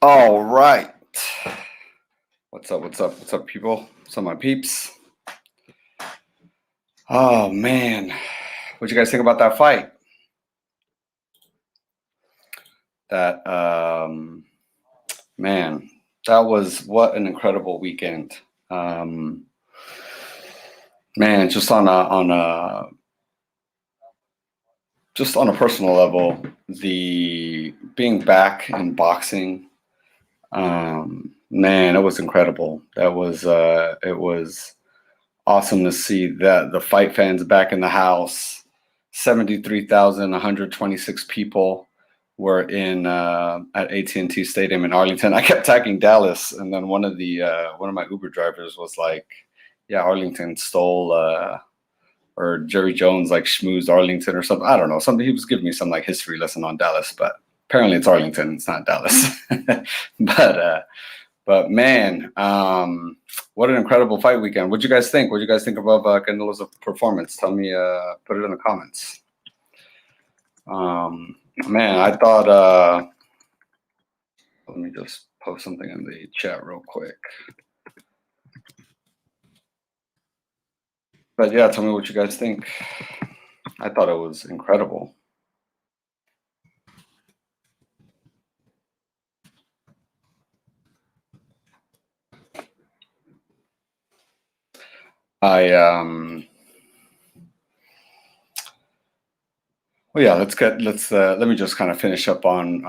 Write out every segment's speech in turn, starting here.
All right. What's up? What's up? What's up, people? What's up, my peeps? Oh man, what you guys think about that fight? That man, that was what an incredible weekend. Um, man, just on a personal level, the being back in boxing, man, it was incredible. It was awesome to see that the fight fans back in the house. 73,126 people were in at AT&T Stadium in Arlington. I kept tagging Dallas, and then one of my Uber drivers was like, "Yeah, Arlington stole or Jerry Jones like schmoozed Arlington or something." I don't know. Something he was giving me some like history lesson on Dallas, but apparently it's Arlington. It's not Dallas. But man, what an incredible fight weekend. What'd you guys think? What'd you guys think about Canelo's performance? Tell me, put it in the comments. Man, I thought, let me just post something in the chat real quick. But yeah, tell me what you guys think. I thought it was incredible. Well, yeah, let me just kind of finish up on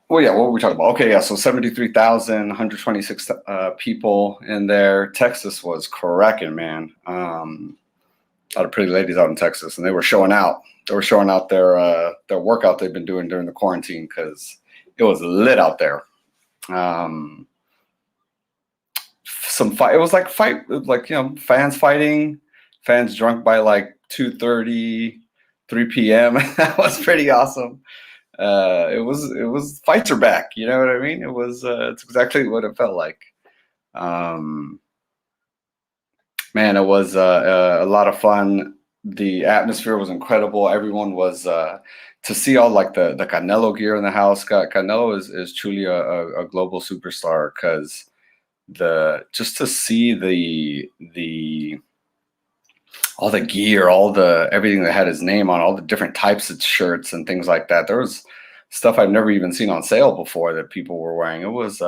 well, yeah, what were we talking about? Okay, yeah, so 73,126 people in there. Texas was cracking, man. A lot of pretty ladies out in Texas, and they were showing out. They were showing out their workout they've been doing during the quarantine because it was lit out there. Some fight. It was like fans fighting, fans drunk by like 2:30, 3 p.m. That was pretty awesome. It was fights are back. You know what I mean? It was it's exactly what it felt like. Man, it was a lot of fun. The atmosphere was incredible. Everyone was to see all like the Canelo gear in the house. Canelo is truly a global superstar because just to see the all the gear, everything that had his name on, all the different types of shirts and things like that. There was stuff I've never even seen on sale before that people were wearing. It was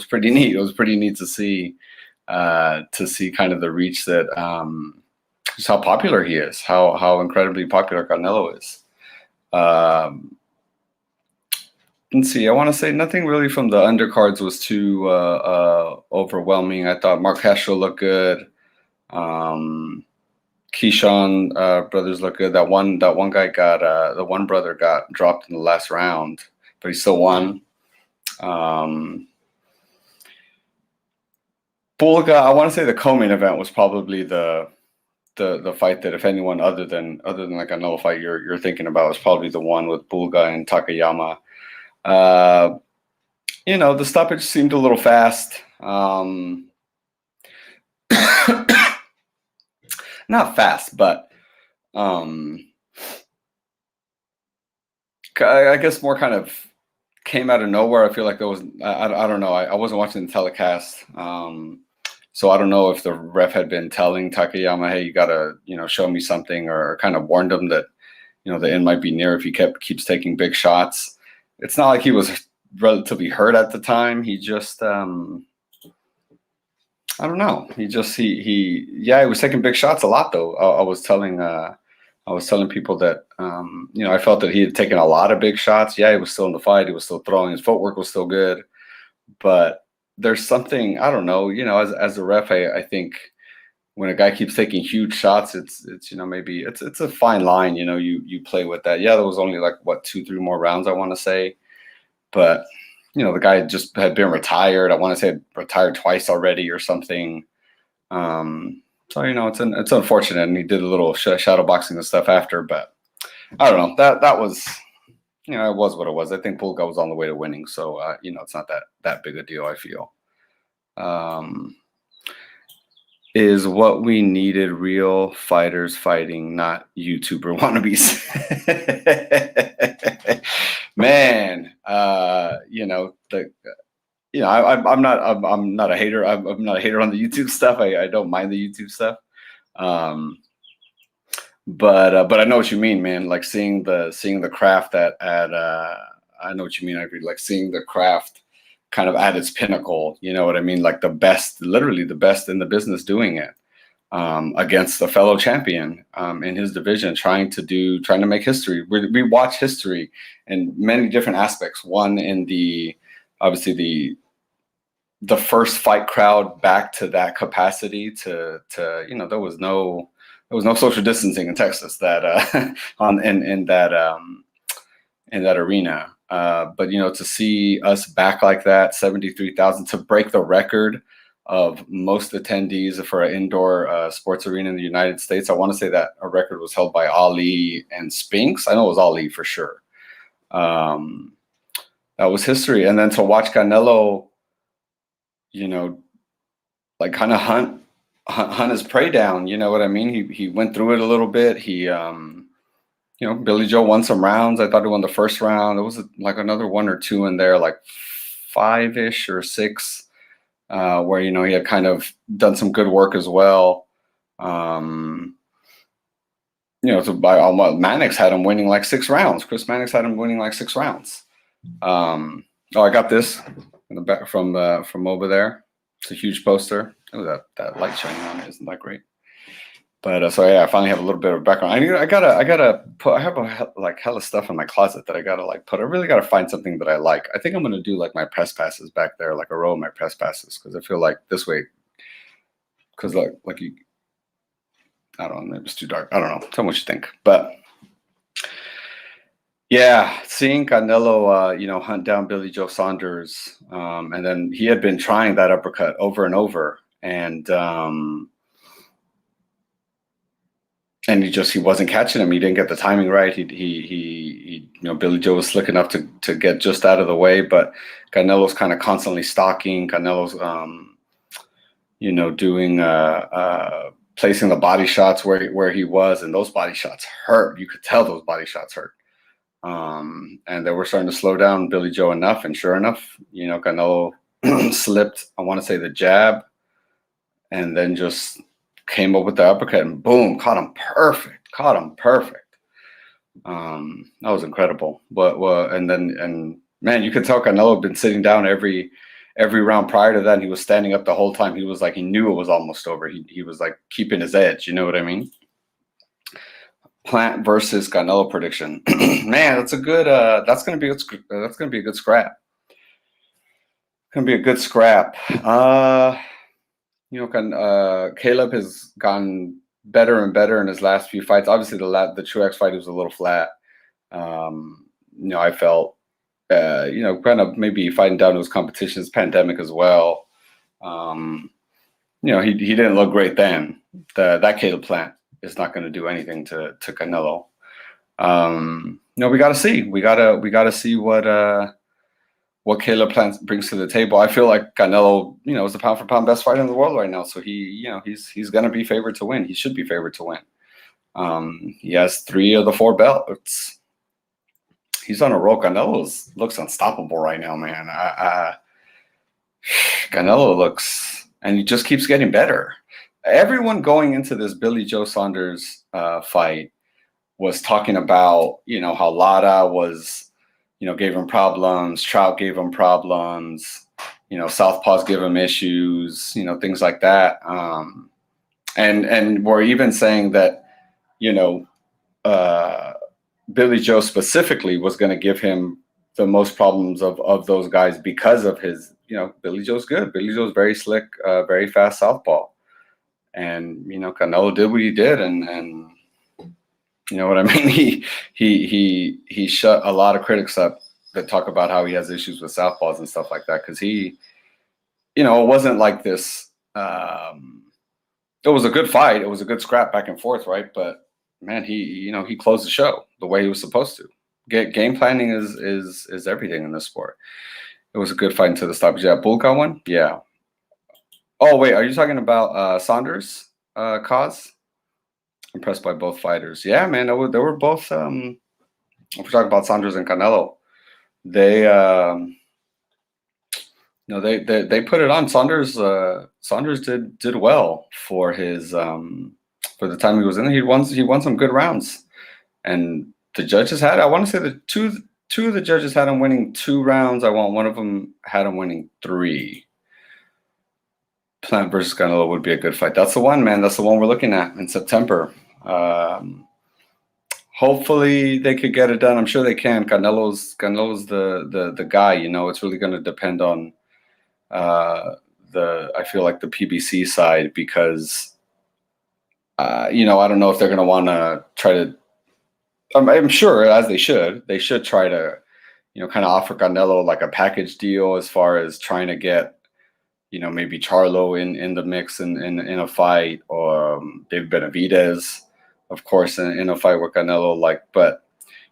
pretty neat. It was pretty neat to see kind of the reach that just how popular he is, how incredibly popular Canelo is. Let's see. I want to say nothing really from the undercards was too overwhelming. I thought Mark Castro looked good. Keyshawn brothers look good. That one guy got the one brother got dropped in the last round, but he still won. Bulga, I want to say the co-main event was probably the fight that, if anyone other than like another fight you're thinking about, was probably the one with Bulga and Takayama. The stoppage seemed a little fast. Not fast, but I guess more kind of came out of nowhere. I feel like there was, I don't know. I wasn't watching the telecast. So I don't know if the ref had been telling Takayama, hey, you got to, show me something, or kind of warned him that, the end might be near if he keeps taking big shots. It's not like he was relatively hurt at the time. He just, I don't know. He was taking big shots a lot though. I was telling people that, I felt that he had taken a lot of big shots. Yeah, he was still in the fight. He was still throwing. His footwork was still good, but there's something, I don't know, as a ref, I think when a guy keeps taking huge shots, it's maybe it's a fine line, you play with that. Yeah, there was only like 2-3 more rounds, I want to say, but the guy just had been retired. I want to say retired twice already or something. So it's unfortunate, and he did a little shadow boxing and stuff after, but I don't know. That was, it was what it was. I think Pulga was on the way to winning, so it's not that big a deal, I feel. Is what we needed, real fighters fighting, not YouTuber wannabes. Man, I'm not a hater. I'm not a hater on the YouTube stuff. I don't mind the YouTube stuff. Um, but I know what you mean, man. Like seeing the craft at I know what you mean. I agree. Like seeing the craft kind of at its pinnacle. You know what I mean? Like the best, literally the best in the business doing it. Against a fellow champion in his division, trying to make history. We watch history in many different aspects. One in obviously the first fight crowd back to that capacity to there was no social distancing in Texas that in that arena. But to see us back like that, 73,000, to break the record of most attendees for an indoor sports arena in the United States. I want to say that a record was held by Ali and Spinks. I know it was Ali for sure. That was history. And then to watch Canelo, like kind of hunt his prey down. You know what I mean? He went through it a little bit. He, Billy Joe won some rounds. I thought he won the first round. It was like another one or two in there, like 5-ish or 6. Where he had kind of done some good work as well. Mannix had him winning like 6 rounds. Chris Mannix had him winning like 6 rounds. I got this in the back from over there. It's a huge poster. Oh, that light shining on it, isn't that great? But so yeah, I finally have a little bit of background. I have like hella stuff in my closet that I gotta like put. I really gotta find something that I like. I think I'm gonna do like my press passes back there, like a row of my press passes, because I feel like this way. Because like you, I don't know, maybe it's too dark. I don't know. Tell me what you think. But yeah, seeing Canelo, hunt down Billy Joe Saunders, and then he had been trying that uppercut over and over, and he wasn't catching him. He didn't get the timing right. Billy Joe was slick enough to get just out of the way, but Canelo's kind of constantly stalking. Canelo's, doing placing the body shots where he was, and those body shots hurt. You could tell those body shots hurt. And they were starting to slow down Billy Joe enough, and sure enough, Canelo slipped. I want to say the jab, and then just came up with the uppercut and boom, caught him perfect. That was incredible. And man, you could tell Canelo had been sitting down every round prior to that, and he was standing up the whole time. He was like, he knew it was almost over. He was like keeping his edge. You know what I mean? Plant versus Canelo prediction. Man, that's a good. That's gonna be a good scrap. Gonna be a good scrap. Caleb has gotten better and better in his last few fights. Obviously, the Truex fight was a little flat. I felt, kind of maybe fighting down to his competition's pandemic as well. He didn't look great then. That Caleb Plant is not going to do anything to Canelo. We got to see. We gotta see what Caleb Plant brings to the table. I feel like Canelo, is the pound for pound best fighter in the world right now. So he's going to be favored to win. He should be favored to win. He has 3 of the 4 belts. He's on a roll. Canelo looks unstoppable right now, man. Canelo looks, and he just keeps getting better. Everyone going into this Billy Joe Saunders fight was talking about, how Lara was, gave him problems. Trout gave him problems. Southpaws give him issues. Things like that. And we're even saying that, Billy Joe specifically was going to give him the most problems of those guys because of his, Billy Joe's good. Billy Joe's very slick, very fast southpaw. And, Canelo did what he did, and you know what I mean? He shut a lot of critics up that talk about how he has issues with southpaws and stuff like that, because it wasn't like this. It was a good fight. It was a good scrap back and forth, right? But man, he closed the show the way he was supposed to. Game planning is everything in this sport. It was a good fight until the stoppage. Yeah, Bull got one. Yeah. Oh wait, are you talking about Saunders cause? Impressed by both fighters. Yeah, man, they were both. If we're talking about Saunders and Canelo, they they put it on. Saunders did well for his for the time he was in there. He won some good rounds, and the judges had, I want to say, the two of the judges had him winning 2 rounds. One of them had him winning 3. Plant versus Canelo would be a good fight. That's the one, man. That's the one we're looking at in September. Hopefully they could get it done. I'm sure they can. Canelo's the guy. It's really going to depend on I feel like the PBC side, because I don't know if they're going to want to try to. I'm sure, as they should try to kind of offer Canelo like a package deal as far as trying to get maybe Charlo in the mix in a fight, or David Benavidez, of course, in a fight with Canelo. But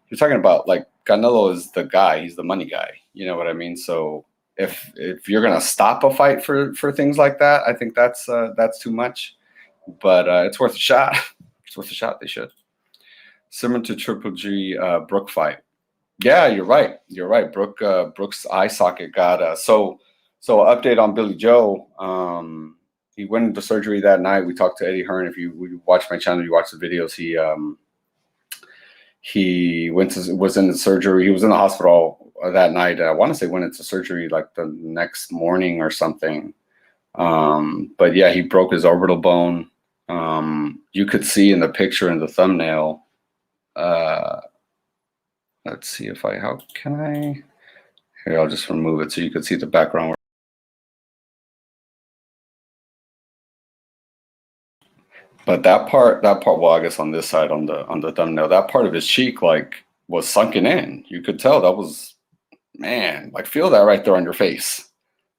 you're talking about, like, Canelo is the guy. He's the money guy. You know what I mean? So if you're gonna stop a fight for things like that, I think that's too much. But it's worth a shot. It's worth a shot. They should. Similar to Triple G Brook fight. Yeah, you're right. You're right. Brook's eye socket got so update on Billy Joe. He went into surgery that night. We talked to Eddie Hearn. If you watch my channel, you watch the videos. He was in the surgery. He was in the hospital that night. I want to say went into surgery like the next morning or something. But yeah, he broke his orbital bone. You could see in the picture in the thumbnail. Let's see how can I? Here, I'll just remove it so you can see the background. But that part, well, I guess on this side, on the thumbnail, that part of his cheek, like, was sunken in. You could tell that was, man, like, feel that right there on your face.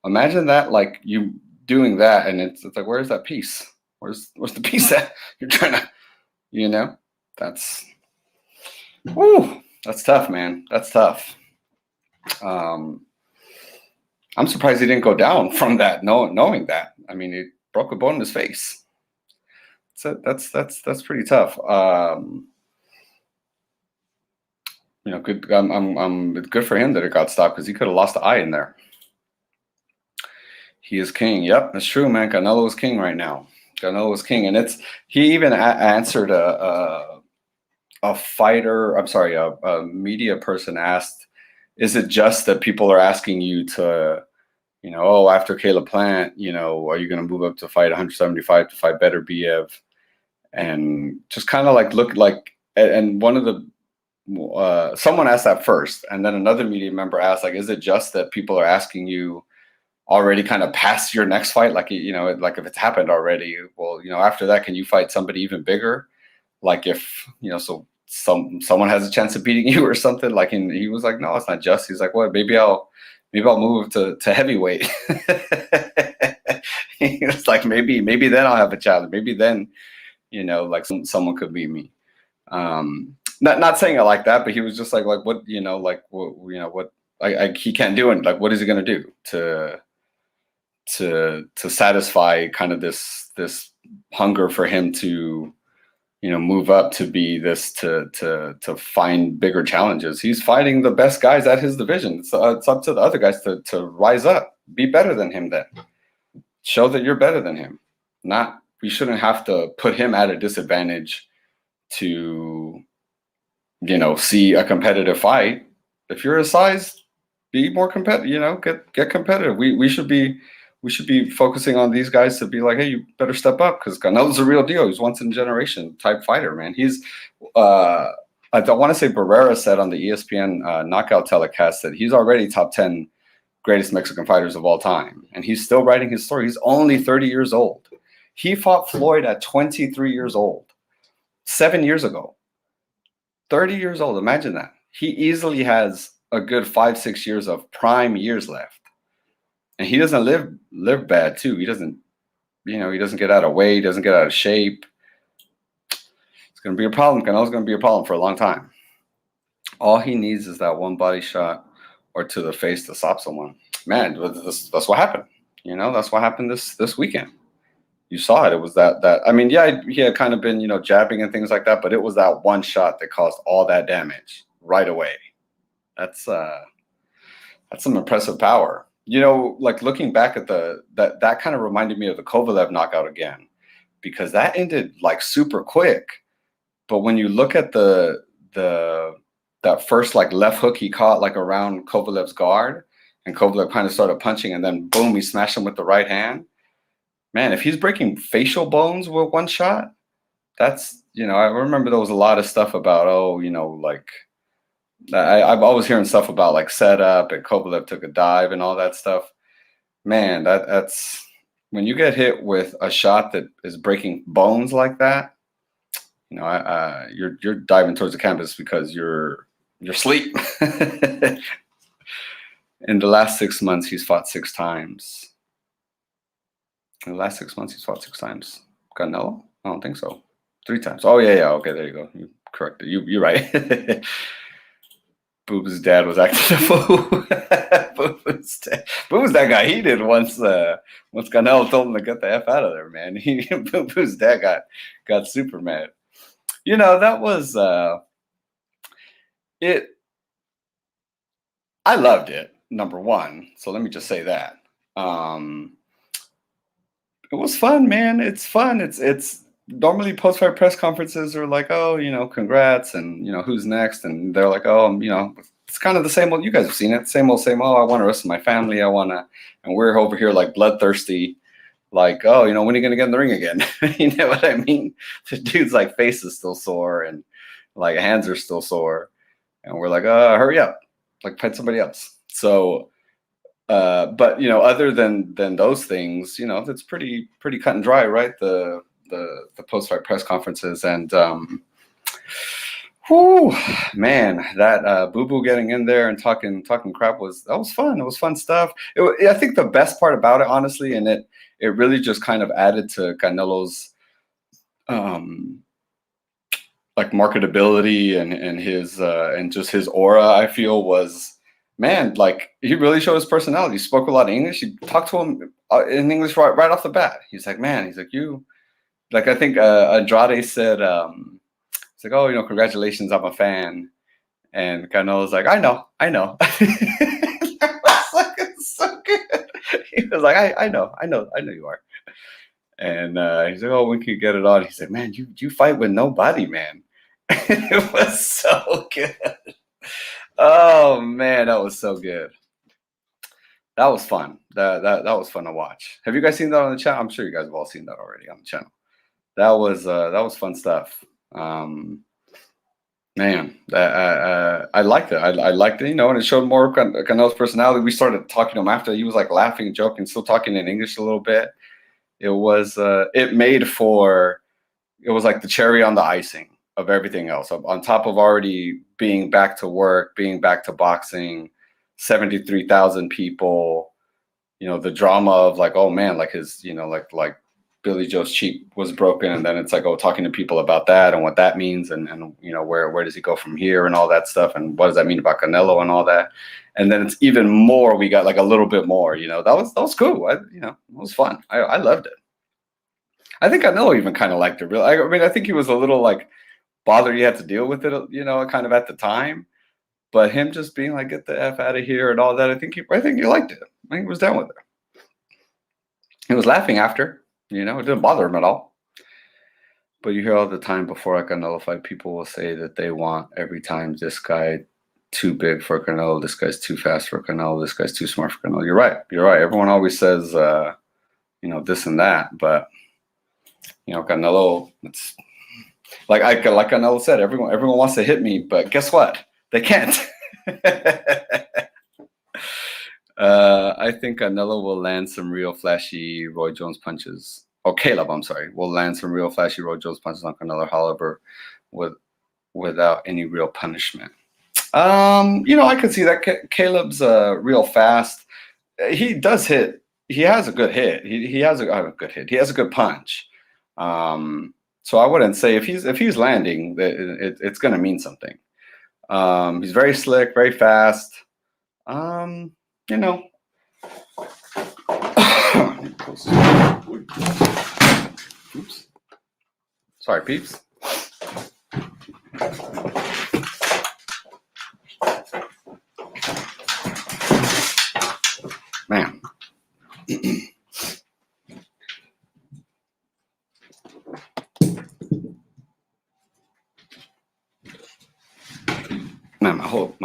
Imagine that, like, you doing that, and it's like, where's that piece? Where's the piece that you're trying to, that's, whoo, that's tough, man. That's tough. I'm surprised he didn't go down from that, knowing that. I mean, he broke a bone in his face. So that's pretty tough. Good. It's good for him that it got stopped, because he could have lost the eye in there. He is king. Yep, that's true, man. Canelo is king right now. Canelo is king, and he even answered a fighter. I'm sorry, a media person asked, "Is it just that people are asking you to, after Caleb Plant, are you going to move up to fight 175 to fight better Biev?" And just kind of like look like, and one of the someone asked that first, and then another media member asked, like, is it just that people are asking you already kind of past your next fight, like, like if it's happened already, well, after that, can you fight somebody even bigger, like if so someone has a chance of beating you or something, like, and he was like, no, it's not just. He's like, well, maybe I'll move to heavyweight. It's like, maybe then I'll have a challenge, maybe then like someone could beat me. Not saying it like that, but he was just like what, like, what, he can't do it. Like, what is he going to do to satisfy kind of this hunger for him to, move up to be this, to find bigger challenges. He's fighting the best guys at his division. So it's up to the other guys to rise up, be better than him, then show that you're better than him. We shouldn't have to put him at a disadvantage to, see a competitive fight. If you're his size, be more competitive, get competitive. We should be focusing on these guys to be like, hey, you better step up, because Canelo's a real deal. He's once in a generation type fighter, man. He's I don't want to say Barrera said on the ESPN knockout telecast that he's already top 10 greatest Mexican fighters of all time, and he's still writing his story. He's only 30 years old. He fought Floyd at 23 years old, 7 years ago. 30 years old. Imagine that. He easily has a good 5-6 years of prime years left. And he doesn't live bad too. He doesn't get out of weight, he doesn't get out of shape. It's going to be a problem. Canelo's going to be a problem for a long time. All he needs is that one body shot or to the face to stop someone. Man, that's what happened. That's what happened this weekend. You saw it. It was that. I mean, yeah, he had kind of been, jabbing and things like that, but it was that one shot that caused all that damage right away. That's That's some impressive power. You know, like looking back at that kind of reminded me of the Kovalev knockout again, because that ended like super quick. But when you look at the that first like left hook he caught like around Kovalev's guard, and Kovalev kind of started punching, and then boom, he smashed him with the right hand. Man, if he's breaking facial bones with one shot, that's, you know, I remember there was a lot of stuff about, oh, you know, like I'm always hearing stuff about like setup and Kovalev took a dive and all that stuff. Man, that's when you get hit with a shot that is breaking bones like that. You know, you're diving towards the canvas because you're asleep. In the last 6 months, he's fought 6 times. In the last 6 months, he's fought 6 times. Canelo? I don't think so. 3 times. Oh yeah. Okay, there you go. You corrected. You're right. Booba's dad was acting a fool. Booba's dad got heated once Canelo told him to get the F out of there, man. Booba's dad got super mad. You know, that was it. I loved it, number one. So let me just say that. It was fun, man. It's fun. It's normally post-fight press conferences are like, oh, you know, congrats, and you know, who's next, and they're like, oh, you know, it's kind of the same old. You guys have seen it, same old. Oh, I want to wrestle my family. I want to, and we're over here like bloodthirsty, like, oh, you know, when are you gonna get in the ring again? You know what I mean? The dude's like face is still sore and like hands are still sore, and we're like, hurry up, like find somebody else. So. But you know, other than those things, you know, it's pretty cut and dry, right? The post-fight press conferences, and whoo, man, that Boo Boo getting in there and talking crap was fun. It was fun stuff. I think the best part about it, honestly, and it really just kind of added to Canelo's like marketability and his and just his aura, I feel, was, man, like he really showed his personality. He spoke a lot of English. He talked to him in English right off the bat. He's like, man, he's like, you, like, I think Andrade said, it's like, oh, you know, congratulations, I'm a fan. And Canelo's like, I know. That was like, it's so good. He was like, I know you are. And he's like, oh, when can you get it on? He said, man, you fight with nobody, man. It was so good. Oh man, that was so good. That was fun. That was fun to watch. Have you guys seen that on the channel? I'm sure you guys have all seen that already on the channel. That was fun stuff. Man, I liked it. I liked it, you know, and it showed more Canelo's personality. We started talking to him after. He was like laughing and joking, still talking in English a little bit. It was it was like the cherry on the icing of everything else. On top of already being back to work, being back to boxing, 73,000 people, you know, the drama of like, oh man, like his, you know, like Billy Joe's cheek was broken, and then it's like, oh, talking to people about that and what that means, and you know, where does he go from here and all that stuff, and what does that mean about Canelo and all that. And then it's even more, we got like a little bit more, you know. That was cool. You know, it was fun. I loved it. I think Canelo even kind of liked it. Really, I mean, I think he was a little like bothered he had to deal with it, you know, kind of at the time. But him just being like, get the F out of here and all that, I think he liked it. I think he was down with it. He was laughing after, you know, it didn't bother him at all. But you hear all the time before a Canelo fight, people will say that they want every time, this guy too big for Canelo, this guy's too fast for Canelo, this guy's too smart for Canelo. You're right. Everyone always says, you know, this and that, but you know, Canelo, it's like Canelo said, everyone wants to hit me, but guess what? They can't. I think Canelo will land some real flashy Roy Jones punches. Oh, Caleb, I'm sorry, will land some real flashy Roy Jones punches on Canelo, however, without any real punishment. You know, I could see that. Caleb's real fast. He does hit. He has a good hit. He has a good hit. He has a good punch. So I wouldn't say if he's landing, it's going to mean something. He's very slick, very fast. You know. Oops. Sorry, peeps. Man, my whole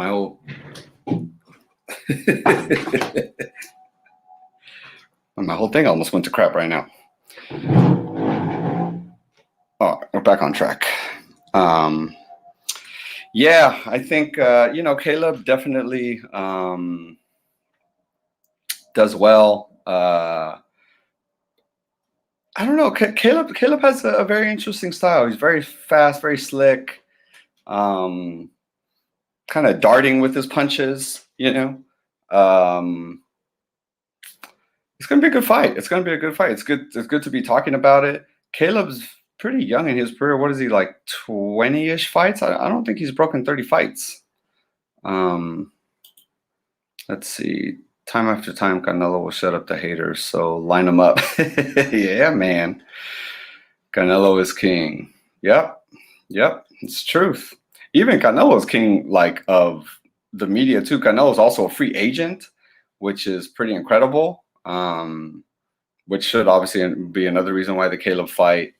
my whole thing almost went to crap right now. Oh, we're back on track. Yeah, I think Caleb definitely does well. I don't know. Caleb has a very interesting style. He's very fast, very slick, kind of darting with his punches. It's gonna be a good fight. It's gonna be a good fight. It's good. It's good to be talking about it. Caleb's pretty young in his career. What is he, like 20-ish fights? I don't think he's broken 30 fights. Let's see. Time after time, Canelo will shut up the haters. So line them up. Yeah, man. Canelo is king. Yep. It's truth. Even Canelo is king, like, of the media too. Canelo is also a free agent, which is pretty incredible. Which should obviously be another reason why the Caleb fight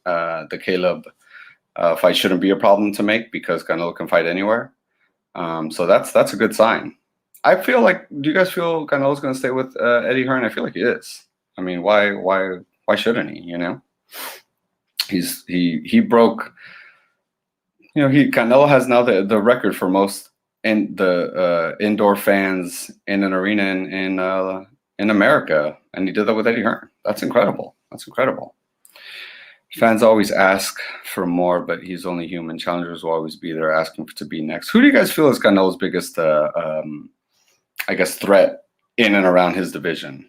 shouldn't be a problem to make, because Canelo can fight anywhere. So that's a good sign. I feel like, do you guys feel Canelo's going to stay with Eddie Hearn? I feel like he is. I mean, why shouldn't he? He broke. Canelo has now the record for most indoor fans in an arena in America, and he did that with Eddie Hearn. That's incredible. Fans always ask for more, but he's only human. Challengers will always be there asking to be next. Who do you guys feel is Canelo's biggest, threat in and around his division?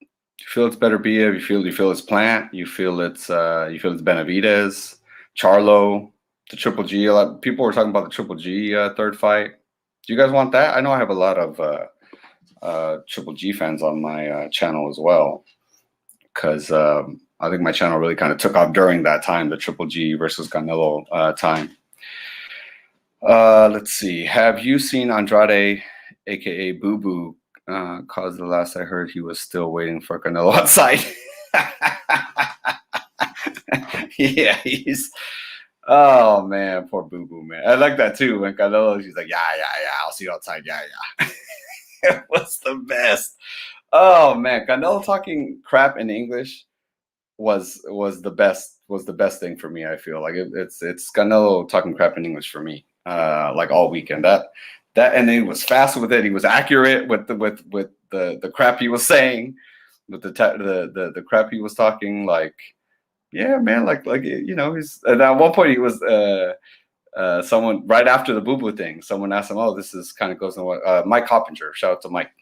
You feel it's Beterbiev? You feel it's Plant? You feel it's Benavidez, Charlo, the Triple G? A lot people were talking about the Triple G third fight. Do you guys want that? I know I have a lot of Triple G fans on my channel as well, because I think my channel really kind of took off during that time, the Triple G versus Canelo time. Let's see. Have you seen Andrade, aka Boo Boo? Cause the last I heard, he was still waiting for Canelo outside. Yeah, he's. Oh man, poor Boo Boo, man. I like that too. When Canelo, she's like, yeah, I'll see you outside. Yeah. It was the best. Oh man, Canelo talking crap in English was the best thing for me. I feel like it's Canelo talking crap in English for me, like all weekend. That and he was fast with it. He was accurate with the crap he was saying, with the crap he was talking. Like, yeah, man, like he's. And at one point he was someone right after the Boo Boo thing. Someone asked him, "Oh, this is kind of goes in what Mike Hoppinger." Shout out to Mike.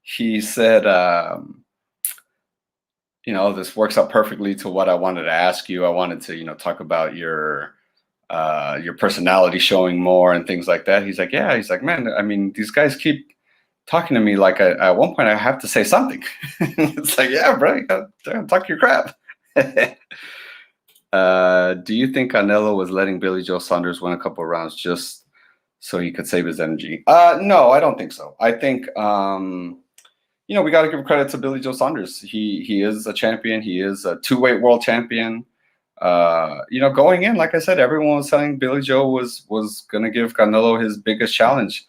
He said, this works out perfectly to what I wanted to ask you. I wanted to, talk about your personality showing more and things like that. He's like, yeah. He's like, man, I mean, these guys keep talking to me like at one point I have to say something. It's like, yeah, bro, you gotta talk your crap. Do you think Canelo was letting Billy Joe Saunders win a couple of rounds just so he could save his energy? No, I don't think so. I think we got to give credit to Billy Joe Saunders. He is a champion. He is a 2-weight world champion. Going in, like I said, everyone was saying Billy Joe was going to give Canelo his biggest challenge,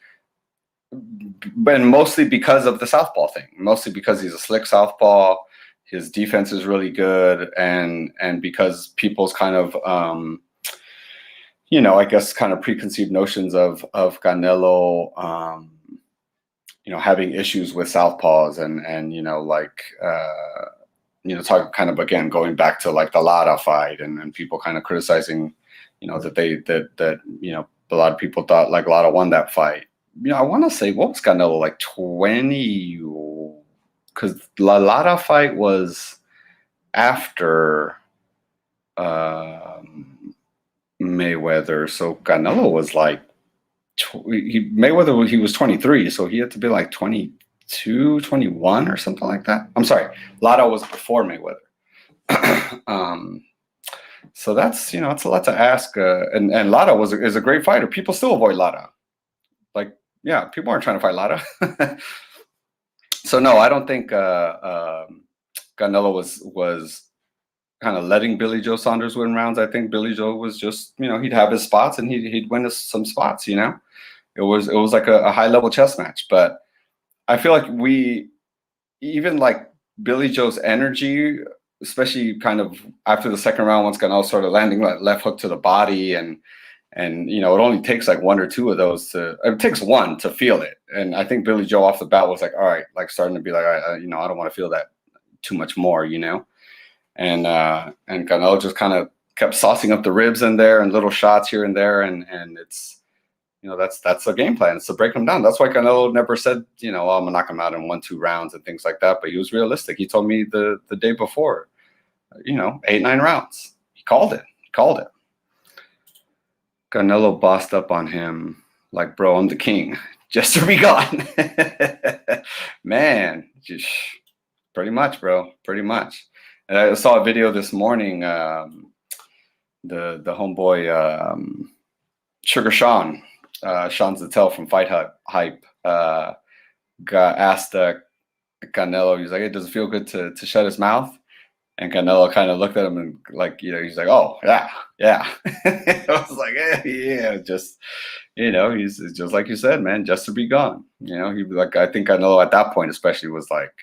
but mostly because of the southpaw thing. Mostly because he's a slick southpaw. His defense is really good, and because people's kind of kind of preconceived notions of Canelo. Having issues with southpaws and talking kind of, again, going back to like the Lara fight and people kind of criticizing, that a lot of people thought like Lara won that fight. I want to say, what was Canelo, like 20? Because the Lara fight was after Mayweather, so Canelo was like. Mayweather, he was 23, so he had to be like 22, 21 or something like that. I'm sorry, Lara was before Mayweather. So that's it's a lot to ask. And Lara is a great fighter. People still avoid Lara. Like, yeah, people aren't trying to fight Lara. So no, I don't think Canelo was kind of letting Billy Joe Saunders win rounds. I think Billy Joe was just, he'd have his spots and he'd win some spots. It was like a high level chess match. But I feel like even like Billy Joe's energy, especially kind of after the second round, once Canelo started landing like left hook to the body, and it only takes like one or two of those it takes one to feel it. And I think Billy Joe off the bat was like, all right, like starting to be like, I don't want to feel that too much more, and Canelo just kind of kept saucing up the ribs in there and little shots here and there, and it's that's the game plan. It's to break them down. That's why Canelo never said, I'm gonna knock him out in 1-2 rounds and things like that. But he was realistic. He told me the day before, 8-9 rounds. He called it. Canelo bossed up on him like, bro, I'm the king. Just to be gone. Man, just pretty much, bro. Pretty much. And I saw a video this morning. The homeboy Sugar Sean Zattel from Fight Hype got asked Canelo. He's like, "It does it feel good to shut his mouth?" And Canelo kind of looked at him and like, he's like, "Oh yeah." I was like, yeah, just he's just like you said, man, just to be gone. He like, I think Canelo at that point especially was like,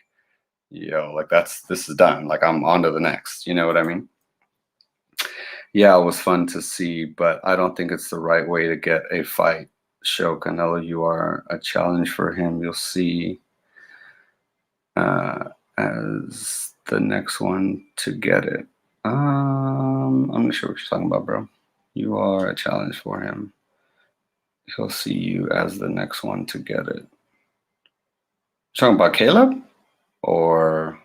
like this is done. Like I'm on to the next. You know what I mean? Yeah, it was fun to see, but I don't think it's the right way to get a fight. Show Canelo you are a challenge for him. You'll see as the next one to get it. I'm not sure what you're talking about, bro. You are a challenge for him. He'll see you as the next one to get it. You're talking about Caleb? Or...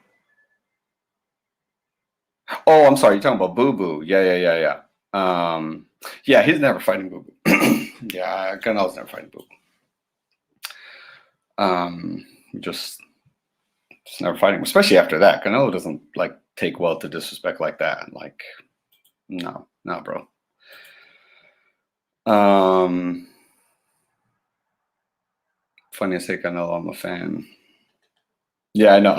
Oh, I'm sorry. You're talking about Boo Boo. Yeah. Yeah, he's never fighting Boo Boo. Yeah, Canelo's never fighting Boo Boo. Just never fighting, especially after that. Canelo doesn't like take well to disrespect like that. Like, no, bro. Funny to say Canelo, I'm a fan. Yeah, I know.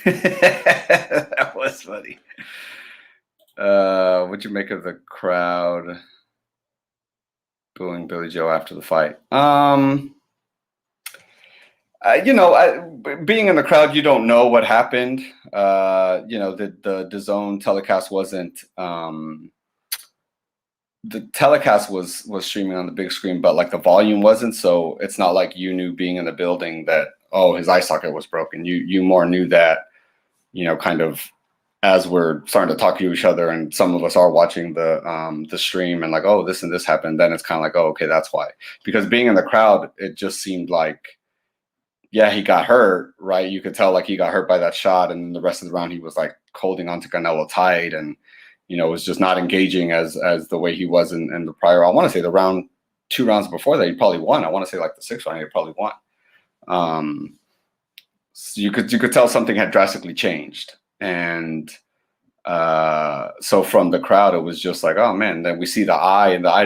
That was funny. What'd you make of the crowd booing Billy Joe after the fight? Being in the crowd, you don't know what happened. The DAZN telecast wasn't. The telecast was streaming on the big screen, but like the volume wasn't. So it's not like you knew being in the building that, oh, his eye socket was broken. You more knew that, kind of as we're starting to talk to each other, and some of us are watching the stream and like, oh, this and this happened. Then it's kind of like, oh, okay, that's why. Because being in the crowd, it just seemed like, yeah, he got hurt, right? You could tell like he got hurt by that shot, and the rest of the round he was like holding on to Canelo tight, and was just not engaging as the way he was in the prior. I want to say the 2 rounds before that he probably won. I want to say like the 6th round he probably won. So you could tell something had drastically changed, and so from the crowd it was just like, oh man. Then we see the eye, and the eye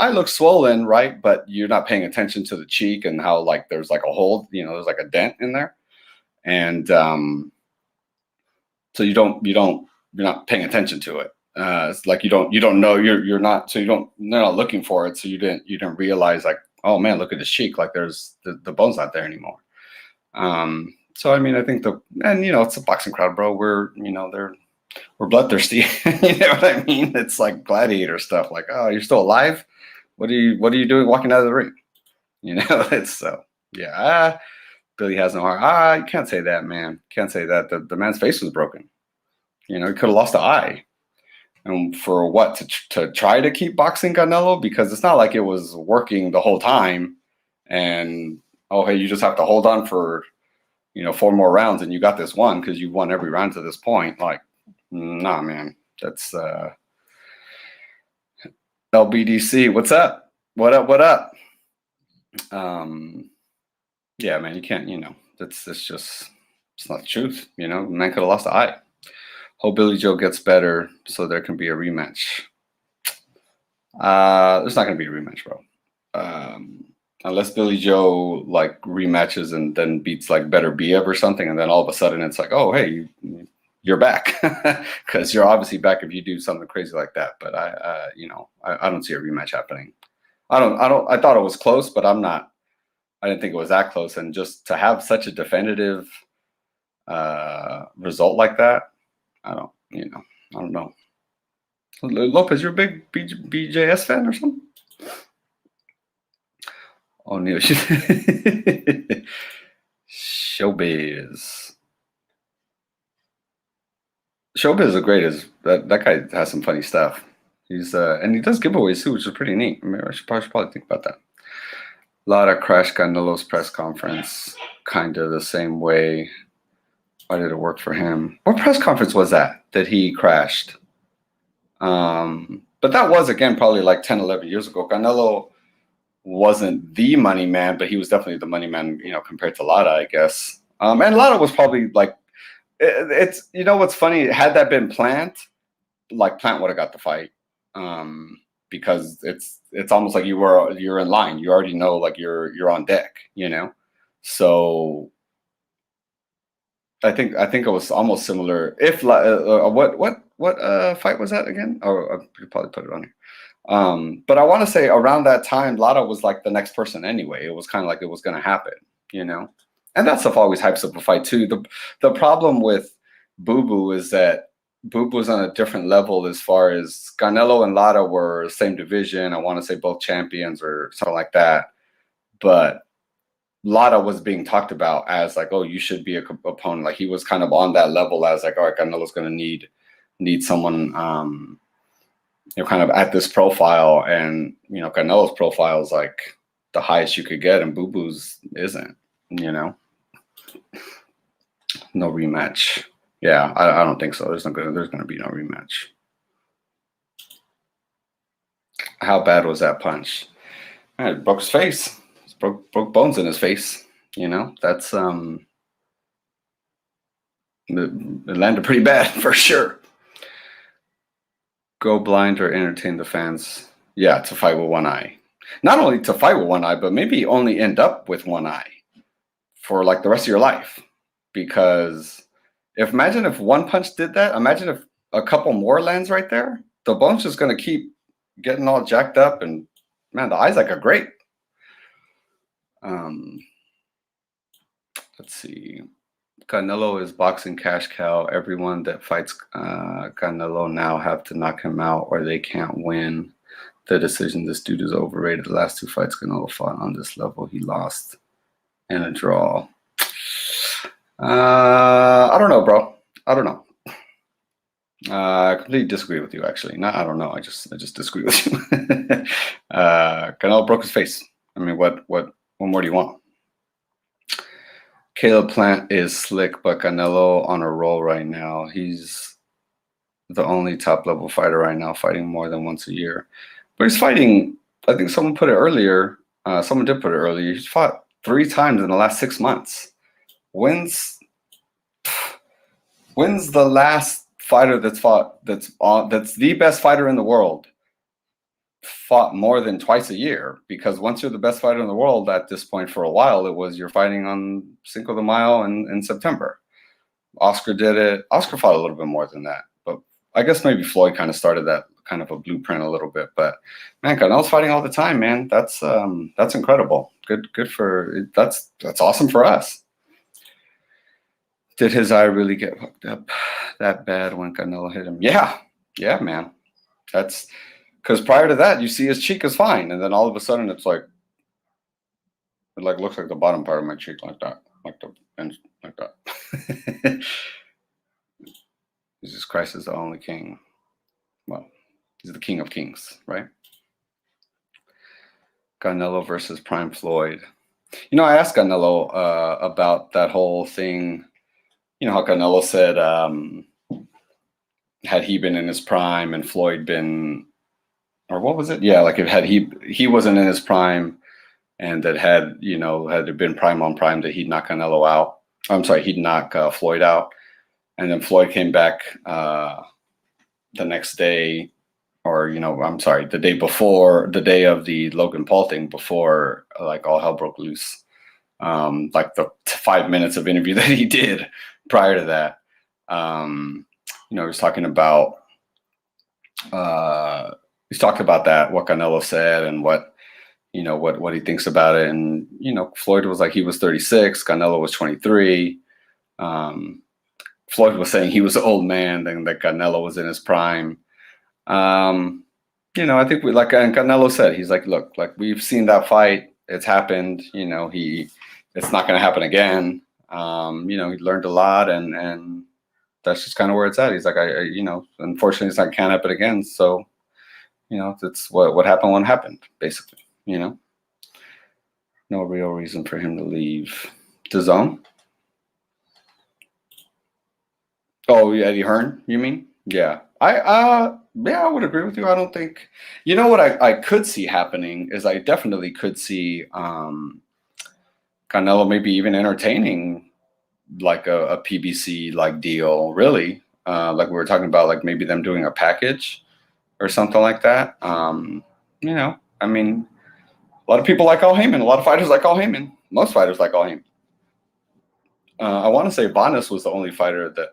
looks swollen, right? But you're not paying attention to the cheek and how like there's like a hole, there's like a dent in there, and so you're not paying attention to it. It's like you don't know, you're not looking for it, so you didn't realize like, oh man, look at his cheek, like there's the bone's not there anymore. So I mean, I think it's a boxing crowd, bro. We're bloodthirsty. You know what I mean? It's like gladiator stuff. Like, oh, you're still alive? What are you doing walking out of the ring? It's so yeah. Billy has no heart. You can't say that, man. Can't say that. The man's face was broken. He could have lost the eye. And for what? To try to keep boxing Canelo? Because it's not like it was working the whole time. And, oh, hey, you just have to hold on for, 4 more rounds and you got this one because you won every round to this point. Like, nah, man. That's LBDC. What's up? What up? Yeah, man, you can't, it's not the truth. The man could have lost the eye. Hope Billy Joe gets better so there can be a rematch. There's not going to be a rematch, bro. Unless Billy Joe like rematches and then beats like Better Biev or something, and then all of a sudden it's like, oh, hey, you you're back because you're obviously back if you do something crazy like that. But I don't see a rematch happening. I thought it was close, but I didn't think it was that close. And just to have such a definitive result like that, I don't know. Lopez, you're a big BJS fan or something? Oh, Neil. Showbiz. Showbiz is great. That guy has some funny stuff. He's and he does giveaways too, which is pretty neat. I mean, I should probably think about that. Lara crashed Canelo's press conference, kind of the same way. Why did it work for him? What press conference was that he crashed? But that was, again, probably like 10, 11 years ago. Canelo wasn't the money man, but he was definitely the money man, compared to Lara, I guess. And Lara was probably like, it's, what's funny, had that been Plant, like Plant would have got the fight. Because it's almost like you're in line. You already know, like you're on deck, So I think it was almost similar. If what fight was that again? Oh, I could probably put it on here. But I want to say around that time, Lara was like the next person anyway. It was kind of like it was going to happen, And that stuff always hypes up a fight too. The problem with Boo Boo is that Boo Boo's on a different level as far as Canelo and Lara were same division. I want to say both champions or something like that. But Lara was being talked about as like, oh, you should be a opponent. Like he was kind of on that level as like, all right, Canelo's going to need someone, kind of at this profile. And, Canelo's profile is like the highest you could get and Boo Boo's isn't, No rematch. Yeah, I don't think so. There's going to be no rematch. How bad was that punch? It broke his face. Broke bones in his face. That's it landed pretty bad for sure. Go blind or entertain the fans. Yeah, to fight with one eye. Not only to fight with one eye, but maybe only end up with one eye for like the rest of your life. Because imagine if one punch did that. Imagine if a couple more lands right there. The bone's just going to keep getting all jacked up. And, man, the eyes like are great. Let's see. Canelo is boxing cash cow. Everyone that fights Canelo now have to knock him out or they can't win. The decision, this dude is overrated. The last two fights Canelo fought on this level, he lost in a draw. I don't know, bro. I don't know. I completely disagree with you, actually. I don't know. I just disagree with you. Canelo broke his face. I mean, what more do you want? Caleb Plant is slick, but Canelo on a roll right now. He's the only top-level fighter right now fighting more than once a year. But he's fighting, I think someone put it earlier. Someone did put it earlier. He's fought 3 times in the last 6 months. When's the last fighter that's the best fighter in the world fought more than twice a year? Because once you're the best fighter in the world at this point for a while, it was you're fighting on Cinco de Mayo in September. Oscar did it. Oscar fought a little bit more than that, but I guess maybe Floyd kind of started that kind of a blueprint a little bit. But man, Canelo's fighting all the time, man. That's incredible. Good for that's awesome for us. Did his eye really get hooked up that bad when Canelo hit him? Yeah, man. That's because prior to that, you see his cheek is fine, and then all of a sudden, it looks like the bottom part of my cheek, like that, like that. Jesus Christ is the only king. Well, he's the king of kings, right? Canelo versus Prime Floyd. I asked Canelo about that whole thing. How Canelo said, had he been in his prime and Floyd been, or what was it? Yeah, like if he wasn't in his prime, and that had it been prime on prime, that he'd knock Canelo out. I'm sorry, he'd knock Floyd out, and then Floyd came back the next day, or I'm sorry, the day before, the day of the Logan Paul thing, before like all hell broke loose. Like the 5 minutes of interview that he did prior to that. You know, he was talking about he's talked about that, what Canelo said and what, you know, what he thinks about it. And, you know, Floyd was like, he was 36, Canelo was 23. Floyd was saying he was an old man and that Canelo was in his prime. You know, I think we, like, and Canelo said, he's like, look, like, we've seen that fight. It's happened. You know, it's not going to happen again. You know, he learned a lot, and that's just kind of where it's at. He's like, you know, unfortunately, it's not, can't happen again. So, you know, it's what happened when it happened, basically. You know, no real reason for him to leave the zone. Oh, Eddie Hearn, you mean? Yeah. Yeah, I would agree with you. I don't think, you know, what I could see happening is I definitely could see Canelo maybe even entertaining like a PBC like deal, really. Like we were talking about, like maybe them doing a package or something like that. You know, I mean, a lot of people like Al Heyman. A lot of fighters like Al Heyman. Most fighters like Al Heyman. I want to say Vanes was the only fighter that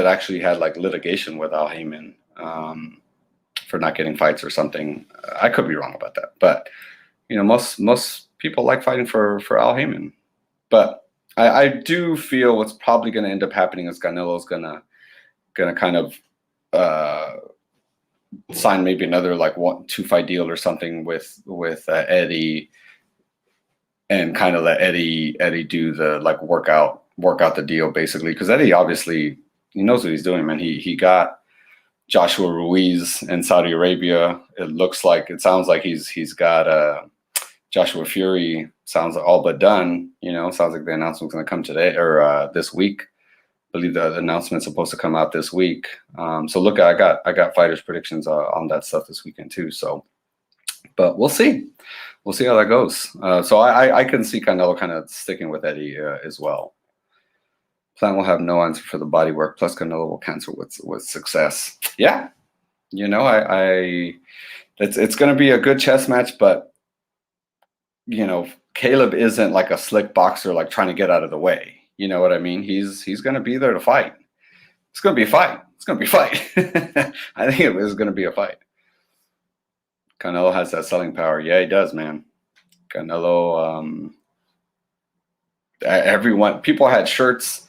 actually had like litigation with Al Heyman for not getting fights or something. I could be wrong about that, but you know, most people like fighting for Al Heyman. But I do feel what's probably going to end up happening is Canelo's gonna kind of sign maybe another like 1-2 fight deal or something with Eddie, and kind of let Eddie do the like work out the deal, basically, because Eddie obviously, he knows what he's doing, man. He got Joshua Ruiz in Saudi Arabia. It sounds like he's got Joshua Fury, sounds all but done. You know, sounds like the announcement's going to come today or this week. I believe the announcement's supposed to come out this week. So look, I got fighters predictions on that stuff this weekend too. So, but we'll see. We'll see how that goes. So I can see Canelo kind of sticking with Eddie as well. Plan will have no answer for the body work. Plus, Canelo will cancel with success. Yeah, you know, it's going to be a good chess match, but you know, Caleb isn't like a slick boxer, like trying to get out of the way. You know what I mean? He's going to be there to fight. It's going to be a fight. It's going to be a fight. I think it is going to be a fight. Canelo has that selling power. Yeah, he does, man. Canelo. People had shirts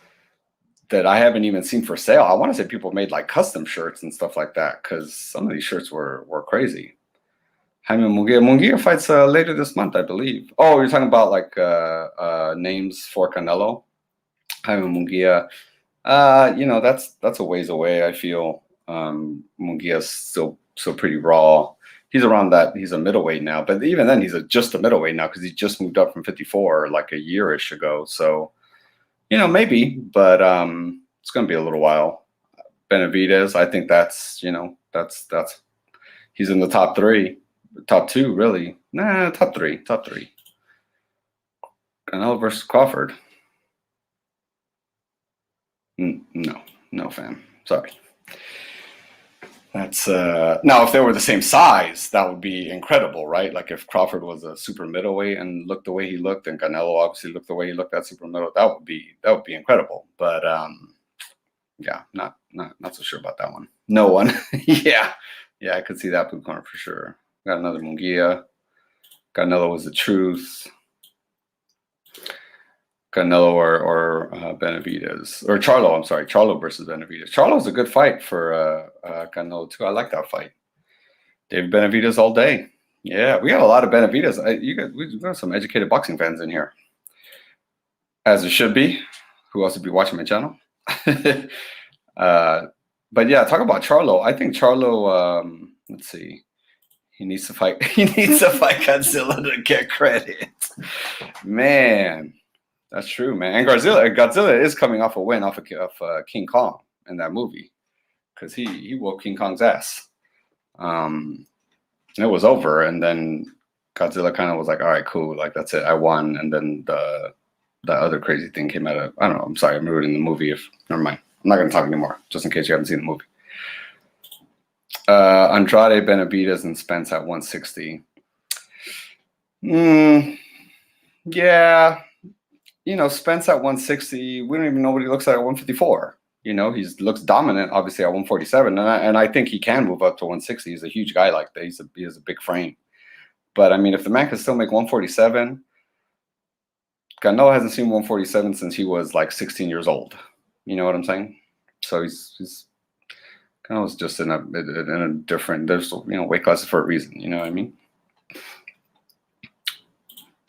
that I haven't even seen for sale. I want to say people made like custom shirts and stuff like that, because some of these shirts were crazy. Jaime Munguia fights later this month, I believe. Oh, you're talking about like names for Canelo? Jaime Munguia. You know, that's a ways away, I feel. Munguia's still pretty raw. He's around that. He's a middleweight now, but even then, he's just a middleweight now because he just moved up from 54 like a year-ish ago. So, you know, maybe, but it's going to be a little while. Benavidez, I think that's, you know, that's he's in the top 3, top 2, really. Nah, top 3. Canelo versus Crawford. No, fam. Sorry. That's now if they were the same size, that would be incredible, right? Like if Crawford was a super middleweight and looked the way he looked, and Canelo obviously looked the way he looked at super middle, that would be incredible. But yeah, not so sure about that one. No one. yeah, I could see that blue corner for sure. Got another Munguia. Canelo was the truth. Canelo or Benavidez, or Charlo. I'm sorry, Charlo versus Benavidez. Charlo's a good fight for Canelo too. I like that fight. David Benavidez all day. Yeah, we got a lot of Benavidez. We got some educated boxing fans in here, as it should be. Who else would be watching my channel? But yeah, talk about Charlo. I think Charlo. Let's see. He needs to fight. He needs to fight Godzilla to get credit. Man. That's true, man. And Godzilla is coming off a win off of King Kong in that movie, because he whooped King Kong's ass. It was over, and then Godzilla kind of was like, "All right, cool, like that's it, I won." And then the other crazy thing came out of, I don't know. I'm sorry, I'm ruining the movie. Never mind. I'm not going to talk anymore, just in case you haven't seen the movie. Andrade, Benavidez, and Spence at 160. Yeah. You know, Spence at 160, we don't even know what he looks like at 154. He looks dominant, obviously, at 147, and I think he can move up to 160. He's a huge guy like that. He has a big frame. But I mean, if the man can still make 147, Canelo hasn't seen 147 since he was like 16 years old. You know what I'm saying? So he's Canelo's just in a different. There's weight classes for a reason. You know what I mean?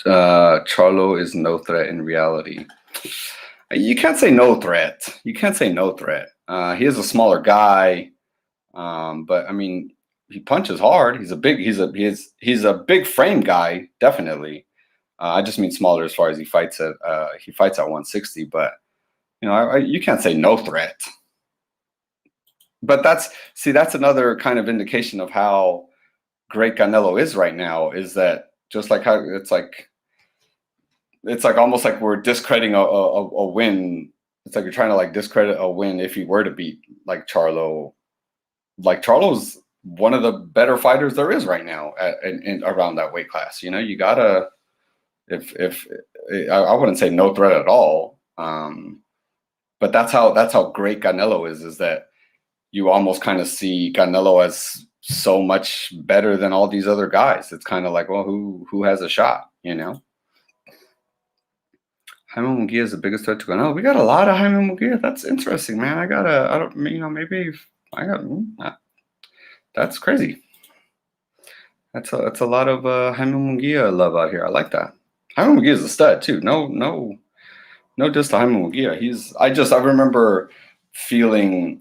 Charlo is no threat in reality. You can't say no threat. You can't say no threat. He is a smaller guy, but I mean, he punches hard. He's a big frame guy, definitely. I just mean smaller as far as he fights at 160. But you can't say no threat. But that's another kind of indication of how great Canelo is right now. Is that just like how it's like almost like we're discrediting a win. It's like you're trying to like discredit a win if he were to beat like Charlo. Like Charlo's one of the better fighters there is right now in around that weight class. You gotta if I wouldn't say no threat at all. But that's how great Canelo is that you almost kind of see Canelo as so much better than all these other guys. It's kind of like, well, who has a shot, Jaime Munguia is the biggest threat to Canelo. We got a lot of Jaime Munguia. That's interesting, man. That's crazy. That's a lot of Jaime Munguia love out here. I like that. Jaime Munguia is a stud too. No diss to Jaime Munguia. I remember feeling,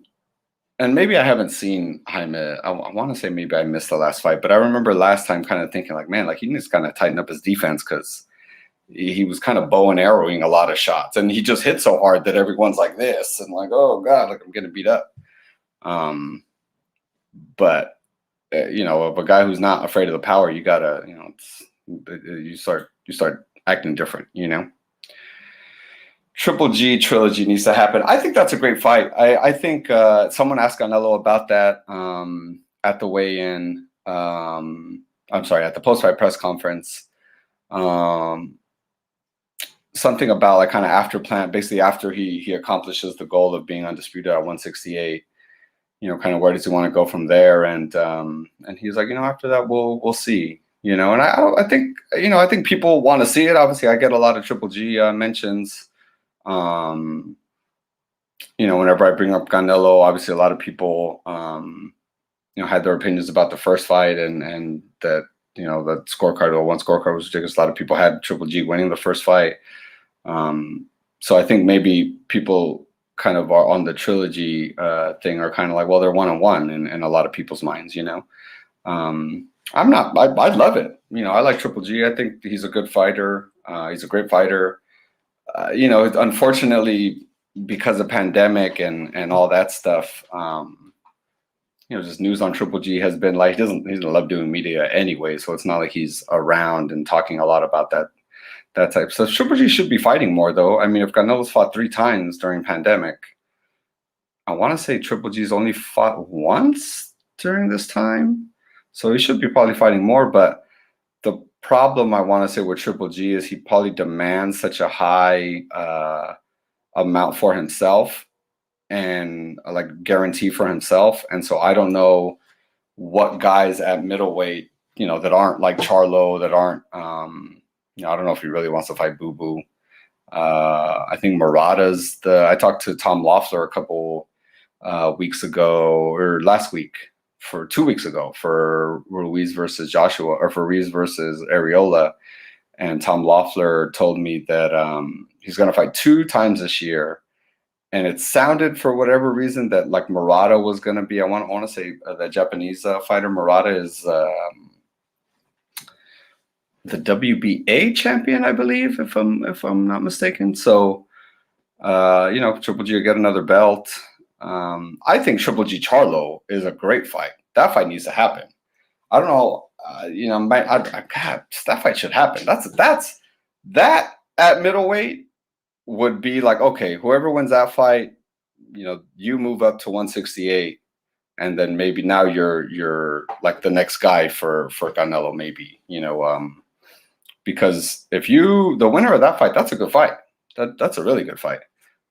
and maybe I haven't seen Jaime. I want to say maybe I missed the last fight, but I remember last time kind of thinking like, man, like he needs to kind of tighten up his defense because he was kind of bow and arrowing a lot of shots, and he just hit so hard that everyone's like this and like, oh god, like I'm getting beat up. But of a guy who's not afraid of the power, you gotta, you start acting different. Triple G trilogy needs to happen. I think that's a great fight. I think someone asked Canelo about that at the weigh-in. I'm sorry, at the post-fight press conference. Something about like kind of after plan, basically after he accomplishes the goal of being undisputed at 168. Kind of where does he want to go from there? And he's like, after that we'll see. And I think people want to see it. Obviously, I get a lot of Triple G mentions. Whenever I bring up Canelo, obviously a lot of people, had their opinions about the first fight and that, the scorecard, the one scorecard was ridiculous. A lot of people had Triple G winning the first fight. So I think maybe people kind of are on the trilogy thing are kind of like, well, they're 1-on-1 in a lot of people's minds, I'm not, I love it. I like Triple G. I think he's a good fighter. He's a great fighter. Unfortunately, because of pandemic and all that stuff, just news on Triple G has been like, he doesn't love doing media anyway. So it's not like he's around and talking a lot about that type. So Triple G should be fighting more though. I mean, if Canelo's fought 3 times during pandemic, I want to say Triple G's only fought once during this time. So he should be probably fighting more, but the problem I want to say with Triple G is he probably demands such a high amount for himself and like guarantee for himself. And so I don't know what guys at middleweight, that aren't like Charlo, that aren't, I don't know if he really wants to fight Boo Boo. I think Murata's I talked to Tom Loeffler a couple weeks ago or last week. For 2 weeks ago for Ruiz versus Joshua or for Ruiz versus Areola. And Tom Loeffler told me that he's going to fight 2 times this year. And it sounded for whatever reason that like Murata was going to be, I want to say the Japanese fighter Murata is the WBA champion, I believe, if I'm not mistaken. So, Triple G will get another belt. I think Triple G Charlo is a great fight. That fight needs to happen. I don't know. God, that fight should happen. That at middleweight would be like, okay, whoever wins that fight, you move up to 168, and then maybe now you're like the next guy for Canelo, maybe, because if the winner of that fight, that's a good fight. That's a really good fight.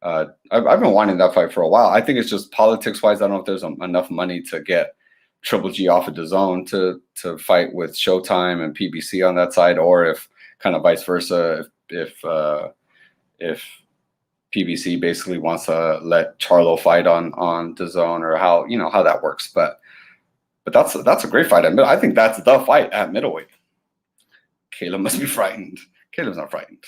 I've been wanting that fight for a while. I think it's just politics wise. I don't know if there's enough money to get Triple G off of DAZN to fight with Showtime and PBC on that side, or if kind of vice versa. If PBC basically wants to let Charlo fight on DAZN, or how that works. But that's a great fight. I think that's the fight at middleweight. Caleb must be frightened. Caleb's not frightened.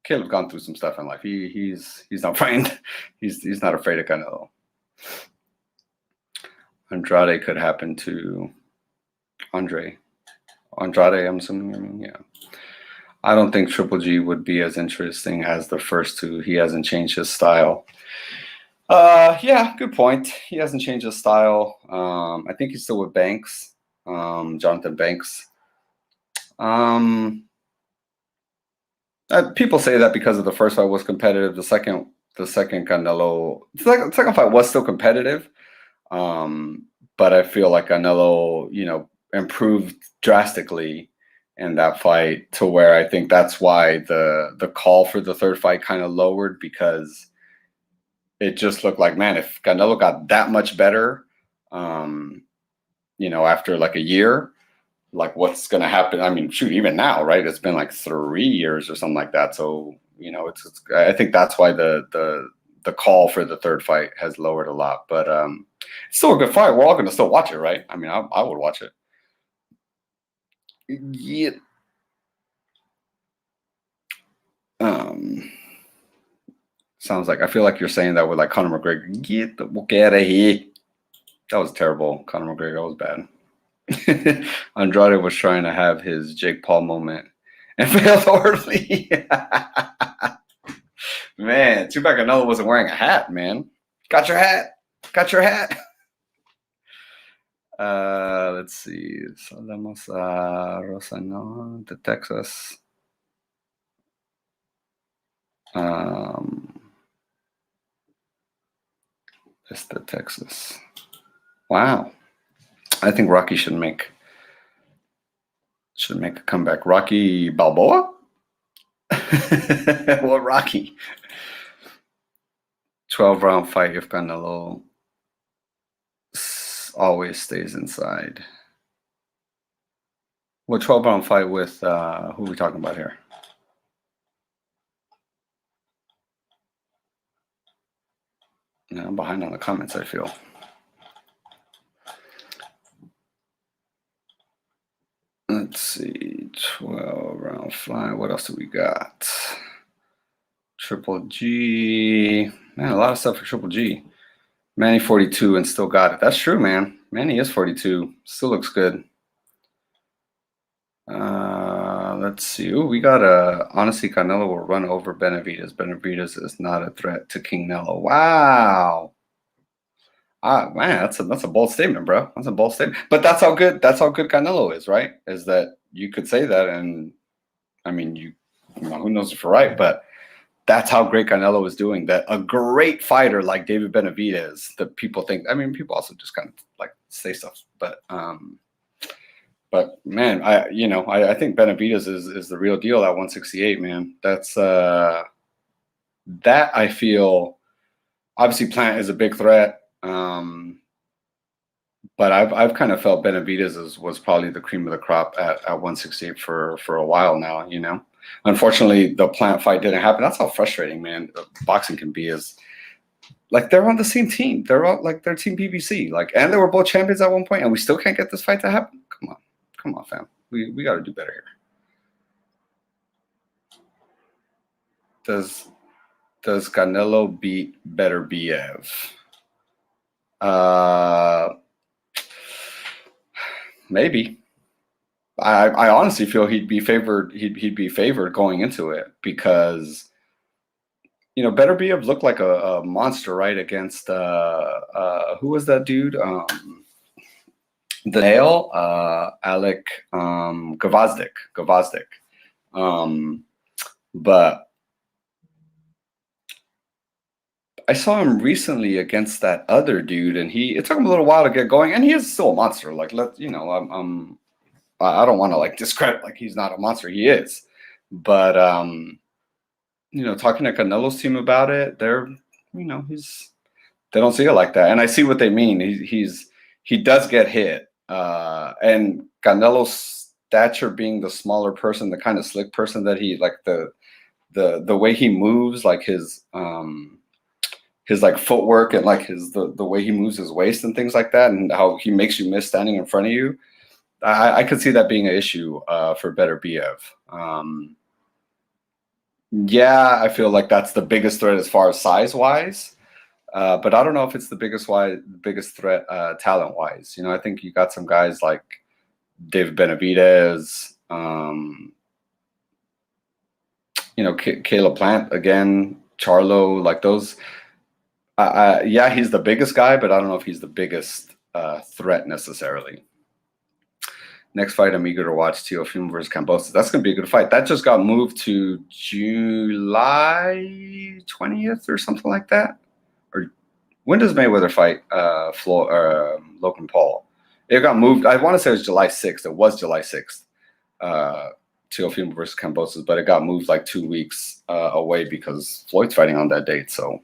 Caleb's gone through some stuff in life. He's not frightened. He's not afraid of Canelo. Andrade could happen to Andrade, I'm assuming. Yeah. I don't think Triple G would be as interesting as the first two. He hasn't changed his style. Yeah, good point. He hasn't changed his style. I think he's still with Banks, Jonathan Banks. People say that because of the first fight was competitive. The second Canelo, the second fight was still competitive. But I feel like Canelo, improved drastically in that fight, to where I think that's why the call for the third fight kind of lowered, because it just looked like, man, if Canelo got that much better, after like a year, like what's going to happen? I mean, shoot, even now, right? It's been like 3 years or something like that. So, I think that's why the call for the third fight has lowered a lot, but it's still a good fight. We're all going to still watch it, right? I mean, I would watch it. Yeah. Sounds like, I feel like you're saying that with like Conor McGregor. Get the fuck out of here. That was terrible. Conor McGregor, that was bad. Andrade was trying to have his Jake Paul moment and failed horribly. Man, too bad Canelo wasn't wearing a hat, man. Got your hat. Let's see. Saludamos a Rosano de Texas. Texas. Wow. I think Rocky should make a comeback. Rocky Balboa? What Rocky? 12-round fight if Canelo always stays inside. What 12-round fight with who are we talking about here? I'm behind on the comments, I feel. Let's see, 12-round fight. What else do we got? Triple G. Man, a lot of stuff for Triple G. Manny 42 and still got it. That's true, man. Manny is 42. Still looks good. Let's see. Ooh, we got honestly, Canelo will run over Benavidez. Benavidez is not a threat to King Nello. Wow. Man, that's a bold statement, bro. That's a bold statement. But that's how good Canelo is, right? Is that you could say that, and I mean, who knows if you're right, but that's how great Canelo is doing. That a great fighter like David Benavidez, that people think. I mean, people also just kind of like say stuff, but man, I think Benavidez is the real deal at 168, man. That's that I feel. Obviously, Plant is a big threat, but I've kind of felt Benavidez was probably the cream of the crop at 168 for a while now. Unfortunately, the Plant fight didn't happen. That's how frustrating, man, boxing can be. Is like they're on the same team. They're all like their team PBC, and they were both champions at one point, and we still can't get this fight to happen. Come on, fam. We got to do better here. Does Canelo beat Beterbiev? Maybe. I honestly feel he'd be favored. He'd be favored going into it because Beterbiev looked like a monster, right? Against who was that dude? The nail, Alec Gvozdyk. But I saw him recently against that other dude, and it took him a little while to get going, and he is still a monster. I don't want to discredit he's not a monster. He is, but talking to Canelo's team about it, they're, they don't see it like that. And I see what they mean. He does get hit. And Canelo's stature being the smaller person, the kind of slick person that he, like the way he moves, like his like footwork and like the way he moves his waist and things like that, and how he makes you miss standing in front of you. I could see that being an issue for Better Biev. Yeah, I feel like that's the biggest threat as far as size wise. But I don't know if it's the biggest threat talent wise. I think you got some guys like David Benavidez, Caleb Plant again, Charlo, like those. Yeah, he's the biggest guy, but I don't know if he's the biggest threat necessarily. Next fight I'm eager to watch, Teofimo versus Kambosos. That's going to be a good fight. That just got moved to July 20th or something like that. Or when does Mayweather fight Logan Paul? It got moved. I want to say it was July 6th. It was July 6th. Teofimo versus Kambosos, but it got moved like 2 weeks away because Floyd's fighting on that date. So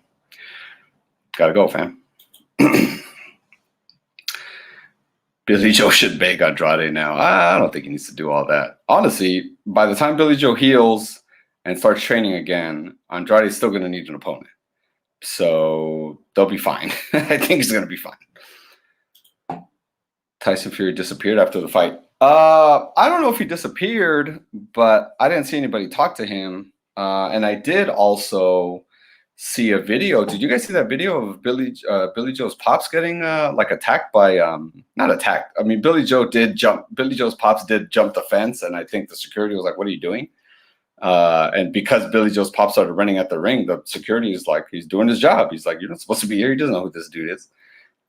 gotta go, fam. Billy Joe should beg Andrade now. I don't think he needs to do all that. Honestly, by the time Billy Joe heals and starts training again, Andrade's still going to need an opponent. So they'll be fine. I think he's going to be fine. Tyson Fury disappeared after the fight. I don't know if he disappeared, but I didn't see anybody talk to him. And I did also see a video. Did you guys see that video of Billy Joe's pops getting like attacked by not attacked. I mean, Billy Joe's pops did jump the fence, and I think the security was like, "What are you doing?" And because Billy Joe's pops started running at the ring, the security is like, "He's doing his job." He's like, "You're not supposed to be here." He doesn't know who this dude is.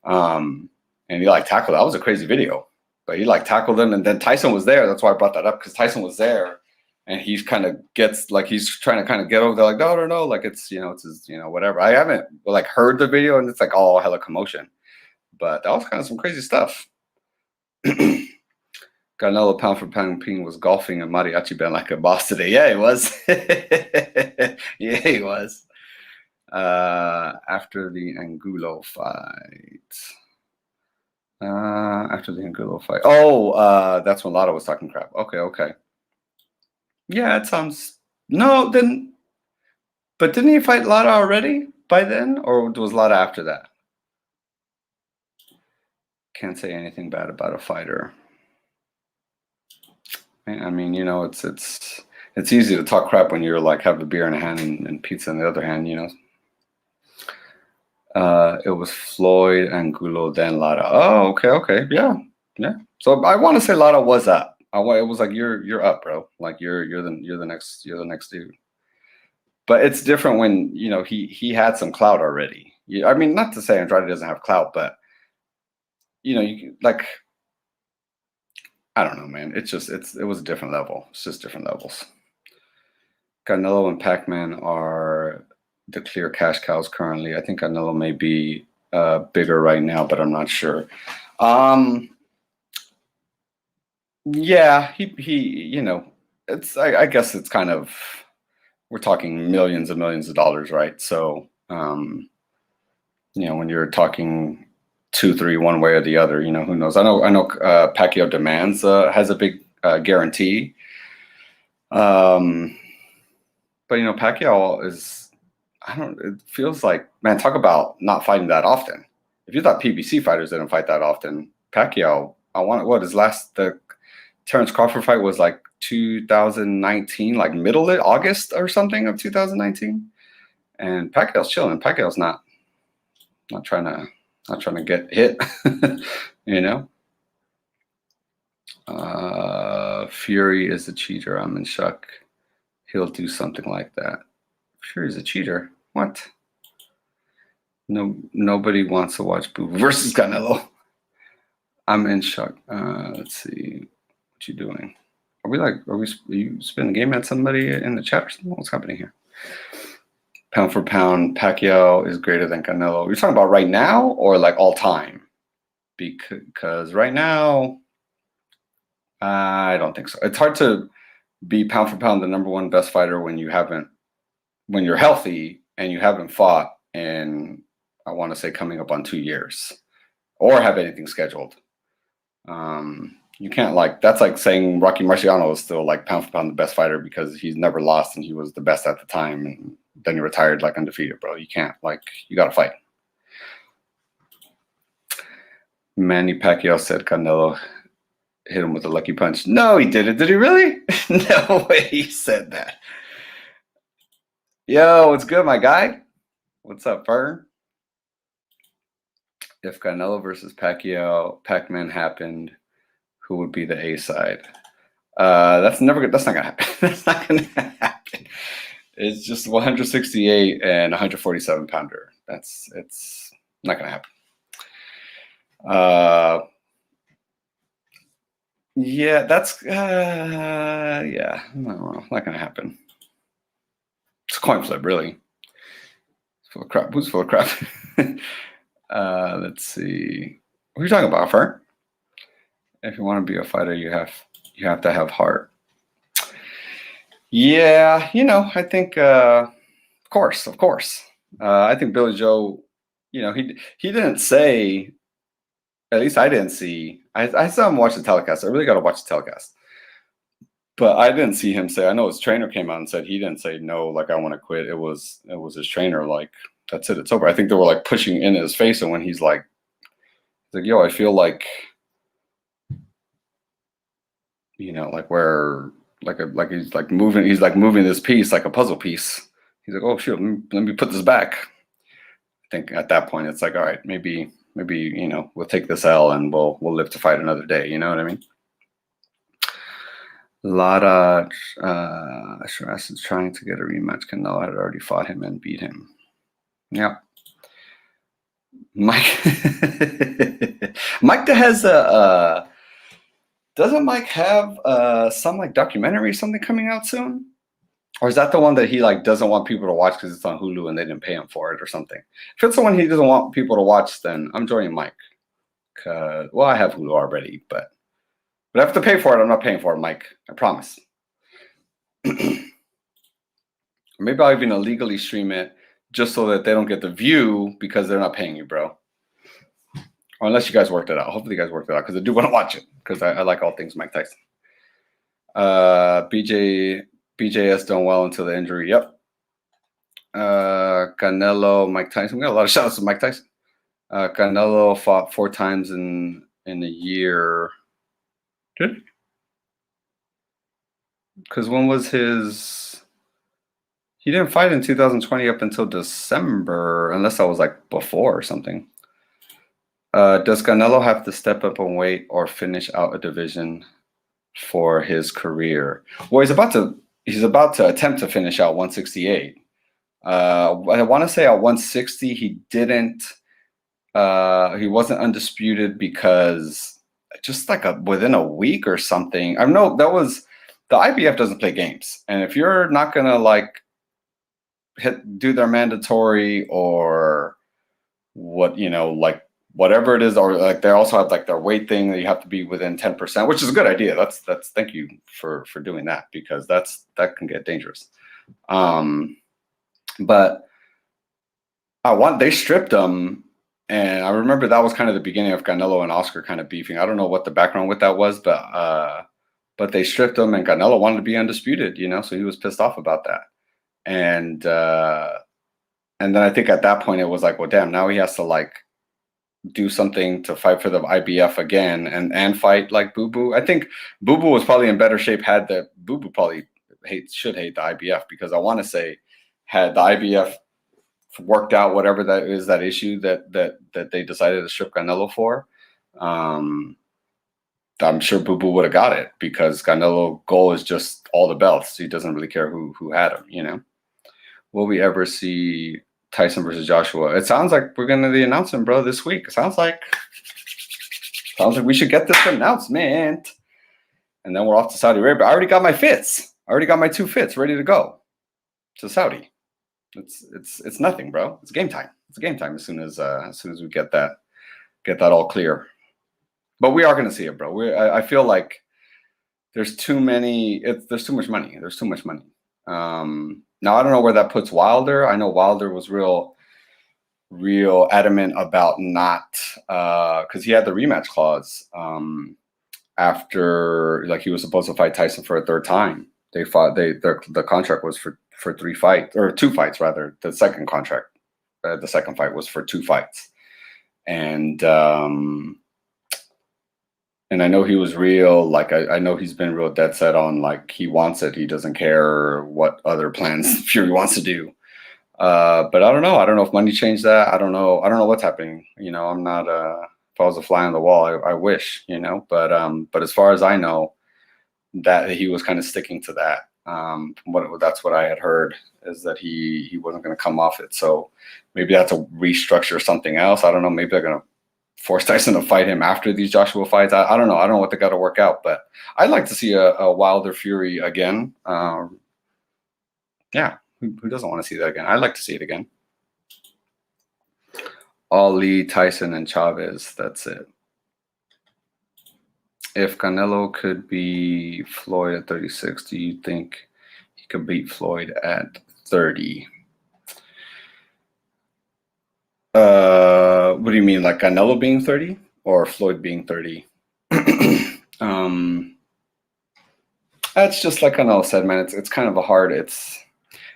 And he like tackled. That was a crazy video, but he like tackled him, and then Tyson was there. That's why I brought that up, because Tyson was there. And he's kind of gets like, he's trying to kind of get over there, like, no, like it's his, whatever. I haven't like heard the video, and it's like all hella commotion, but that was kind of some crazy stuff. Canelo pound for pound Ping was golfing a mariachi band like a boss today. Yeah, he was. Yeah, he was. After the Angulo fight. Oh, that's when Lotto was talking crap. Okay. Yeah, it sounds. No, then. But didn't he fight Lara already by then? Or was Lara after that? Can't say anything bad about a fighter. I mean, it's easy to talk crap when you're like, have a beer in a hand and pizza in the other hand, It was Floyd, Angulo, then Lara. Oh, okay. Yeah. So I want to say Lara was up. It was like, you're up, bro. Like you're the next dude. But it's different when he had some clout already. I mean, not to say Andrade doesn't have clout, but you like, I don't know, man. It was a different level. It's just different levels. Canelo and Pac-Man are the clear cash cows currently. I think Canelo may be bigger right now, but I'm not sure. Yeah, he it's I guess it's kind of, we're talking millions and millions of dollars, right? So when you're talking 2-3 one way or the other, who knows? I know Pacquiao demands has a big guarantee. But Pacquiao is, it feels like, man, talk about not fighting that often. If you thought PBC fighters didn't fight that often, Pacquiao, the Terrence Crawford fight was like 2019, like middle of August or something of 2019. And Pacquiao's chilling. Pacquiao's not trying to get hit, Fury is a cheater. I'm in shock. He'll do something like that. Fury's a cheater. What? No, nobody wants to watch Boo versus Canelo. I'm in shock. Let's see. What you doing? Are you spinning the game at somebody in the chat or something? What's happening here? Pound for pound, Pacquiao is greater than Canelo. You're talking about right now or like all time? Because right now, I don't think so. It's hard to be pound for pound the number one best fighter when you haven't when you're healthy and you haven't fought in, I want to say, coming up on 2 years, or have anything scheduled. You can't, like, that's like saying Rocky Marciano is still like pound for pound the best fighter because he's never lost and he was the best at the time, and then he retired like undefeated, bro. You can't, like, you got to fight. Manny Pacquiao said Canelo hit him with a lucky punch. No, he didn't. Did he really? No way he said that. Yo, what's good, my guy? What's up, Fern? If Canelo versus Pacquiao, Pac-Man happened, who would be the A side? That's never good. That's not gonna happen. That's not gonna happen. It's just 168 and 147 pounder. It's not gonna happen. Yeah, that's yeah, no, not gonna happen. It's a coin flip, really. It's full of crap. Who's full of crap? Let's see. What are you talking about, Fern? If you want to be a fighter, you have to have heart. Yeah, I think of course. I think Billy Joe, he didn't say, at least I didn't see. I saw him watch the telecast. I really got to watch the telecast. But I didn't see him say, I know his trainer came out and said he didn't say no, like, I want to quit. It was his trainer, like, that's it, it's over. I think they were like pushing in his face, and when he's like, yo, I feel like, like where like he's like moving this piece like a puzzle piece. He's like, oh shoot, let me put this back. I think at that point it's like, all right, maybe we'll take this L and we'll live to fight another day. You know what I mean? Lara Shiraz is trying to get a rematch. Canelo had already fought him and beat him. Yeah. Mike has doesn't Mike have some like documentary or something coming out soon? Or is that the one that he like doesn't want people to watch because it's on Hulu and they didn't pay him for it or something? If it's the one he doesn't want people to watch, then I'm joining Mike. Well, I have Hulu already, but I have to pay for it. I'm not paying for it, Mike. I promise. Maybe I'll even illegally stream it just so that they don't get the view because they're not paying you, bro. Or unless you guys worked it out. Hopefully you guys worked it out because I do want to watch it because I like all things Mike Tyson. BJS done well until the injury. Yep. Canelo, Mike Tyson. We got a lot of shout outs to Mike Tyson. Canelo fought 4 times in a year. Did? Because when was his? He didn't fight in 2020 up until December, unless that was like before or something. Does Canelo have to step up in weight or finish out a division for his career? Well, he's about to attempt to finish out 168. I want to say at 160 he didn't. He wasn't undisputed because just like within a week or something. I know that was the IBF doesn't play games, and if you're not gonna like do their mandatory or what like whatever it is, or like they also have like their weight thing that you have to be within 10%, which is a good idea. That's thank you for doing that because that can get dangerous. But they stripped them. And I remember that was kind of the beginning of Canelo and Oscar kind of beefing. I don't know what the background with that was, but they stripped him, and Canelo wanted to be undisputed, so he was pissed off about that. And then I think at that point it was like, well, damn, now he has to like do something to fight for the IBF again and fight like Boo Boo. I think Boo Boo was probably in better shape had the Boo Boo probably should hate the IBF because I want to say had the IBF worked out whatever that issue that they decided to strip Canelo for, I'm sure Boo Boo would have got it because Canelo goal is just all the belts. He doesn't really care who had him, Will we ever see Tyson versus Joshua? It sounds like we're gonna the announcement, bro, this week. It sounds like we should get this announcement. And then we're off to Saudi Arabia. I already got my fits. I already got my 2 fits ready to go to Saudi. It's nothing, bro. It's game time. It's game time as soon as we get that all clear. But we are gonna see it, bro. I feel like there's too much money. There's too much money. Now I don't know where that puts Wilder. I know Wilder was real adamant about not, because he had the rematch clause after, like, he was supposed to fight Tyson for a third time. They fought. The contract was for 3 fights, or 2 fights rather. The second contract, the second fight was for 2 fights, and I know he was real. Like, I know he's been real dead set on, like, he wants it. He doesn't care what other plans Fury wants to do. But I don't know. I don't know if money changed that. I don't know. I don't know what's happening. You know, I'm not. If I was a fly on the wall, I wish. You know, but as far as I know, that he was kind of sticking to that. That's what I had heard, is that he wasn't going to come off it. So maybe that's a restructure something else. I don't know. Maybe they're going to force Tyson to fight him after these Joshua fights. I don't know. I don't know what they got to work out, but I'd like to see a Wilder Fury again. Yeah, who doesn't want to see that again? I'd like to see it again. Ali, Tyson, and Chavez. That's it. If Canelo could beat Floyd at 36, do you think he could beat Floyd at 30? What do you mean, like Canelo being 30 or Floyd being 30? That's just like Canelo said, man. It's kind of a hard. It's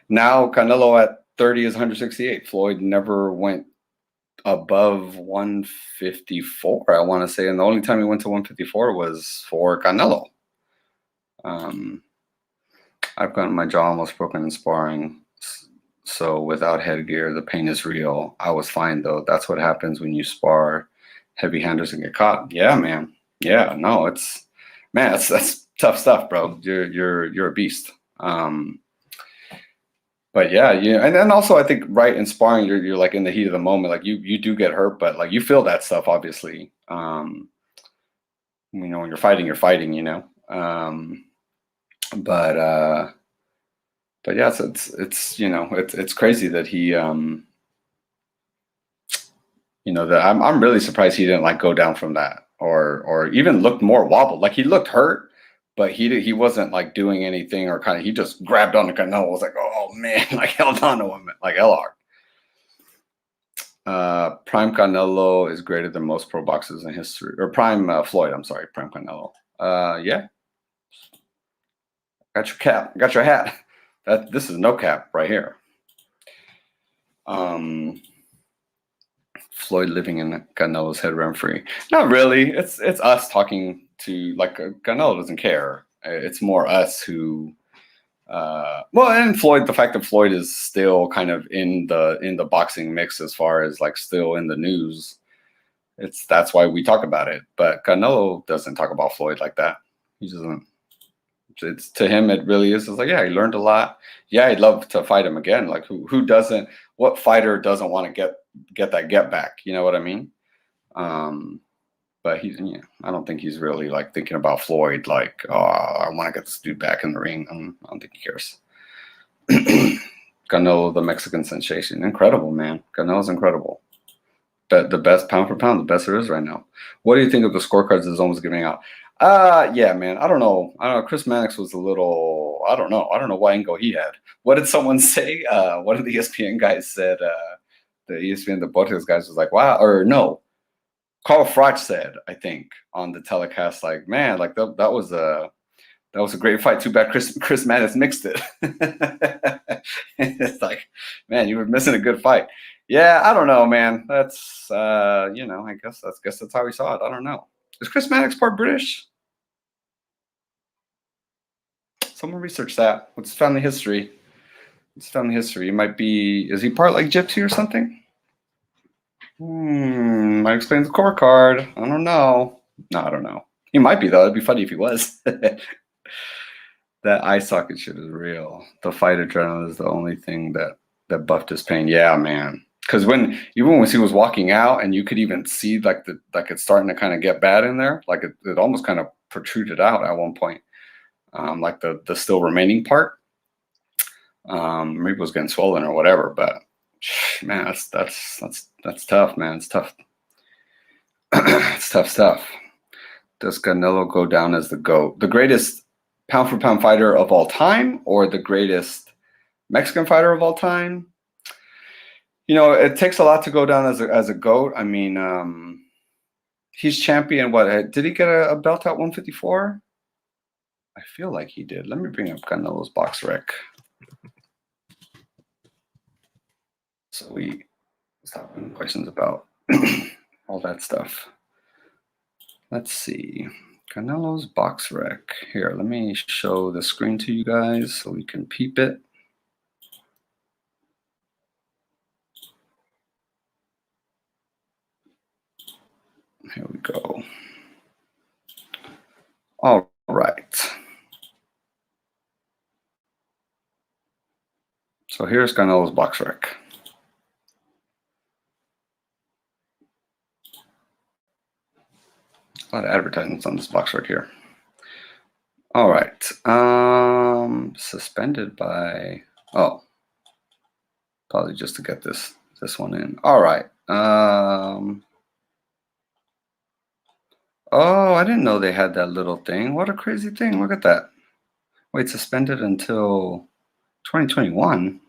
now Canelo at 30 is 168. Floyd never went above 154, I want to say, and the only time he went to 154 was for Canelo. I've gotten my jaw almost broken in sparring, so without headgear, the pain is real. I was fine though. That's what happens when you spar heavy handers and get caught. Yeah, man. Yeah, no, it's, man, that's tough stuff, bro. You're a beast. But yeah, and then also I think, right, in sparring, you're like in the heat of the moment, like you do get hurt, but like you feel that stuff, obviously. You know, when you're fighting, you know. But yes, it's you know, it's crazy that he you know, that I'm really surprised he didn't like go down from that, or even looked more wobbled. Like, he looked hurt, but he wasn't like doing anything, or kind of, he just grabbed on the Canelo. Was like, oh man, like held on to him like LR. Prime Canelo is greater than most pro boxers in history, or Prime Floyd. I'm sorry, Prime Canelo. Yeah. Got your cap. Got your hat. This is no cap right here. Floyd living in Canelo's head rent free. Not really. It's us talking to, like, Canelo doesn't care. It's more us who, well, and Floyd, the fact that Floyd is still kind of in the boxing mix as far as like still in the news. That's why we talk about it. But Canelo doesn't talk about Floyd like that. He doesn't. It's, to him, it really is. It's like, yeah, he learned a lot. Yeah, He'd love to fight him again. Like, who doesn't? What fighter doesn't want to get that get back? You know what I mean? But I don't think he's really like thinking about Floyd. Like, oh, I want to get this dude back in the ring. I don't think he cares. Canelo, the Mexican sensation, incredible, man. Canelo's incredible. But the best pound for pound, the best there is right now. What do you think of the scorecards that Zone was giving out? Yeah, man. I don't know. Chris Mannix was a little. I don't know what angle he had. What did someone say? One of the ESPN guys said. The ESPN Deportes guys was like, wow, or no. Carl Froch said, I think, on the telecast, like, man, like that was a great fight. Too bad Chris Mannix mixed it. It's like, man, you were missing a good fight. Yeah, I don't know, man. That's you know, I guess that's how we saw it. I don't know. Is Chris Mannix part British? Someone research that. What's his family history? He might be. Is he part like Gypsy or something? Might explain the scorecard. I don't know. No, I don't know. He might be, though. It'd be funny if he was. That eye socket shit is real. The fight adrenaline is the only thing that buffed his pain. Yeah, man. Because even when he was walking out, and you could even see like it's starting to kind of get bad in there. Like it almost kind of protruded out at one point. Like the still remaining part. Maybe it was getting swollen or whatever, but man, that's tough, man. It's tough. It's tough stuff. Does Canelo go down as the GOAT? The greatest pound for pound fighter of all time, or the greatest Mexican fighter of all time. You know, it takes a lot to go down as a GOAT. I mean, he's champion. What did he get a belt at 154? I feel like he did. Let me bring up Canelo's box rec. So we stop asking questions about all that stuff. Let's see. Canelo's box rec. Here, let me show the screen to you guys so we can peep it. Here we go. All right. So here's Canelo's box rec. A lot of advertisements on this box right here. All right. Suspended by, oh, probably just to get this one in. All right. Oh, I didn't know they had that little thing. What a crazy thing. Look at that. Wait, suspended until 2021?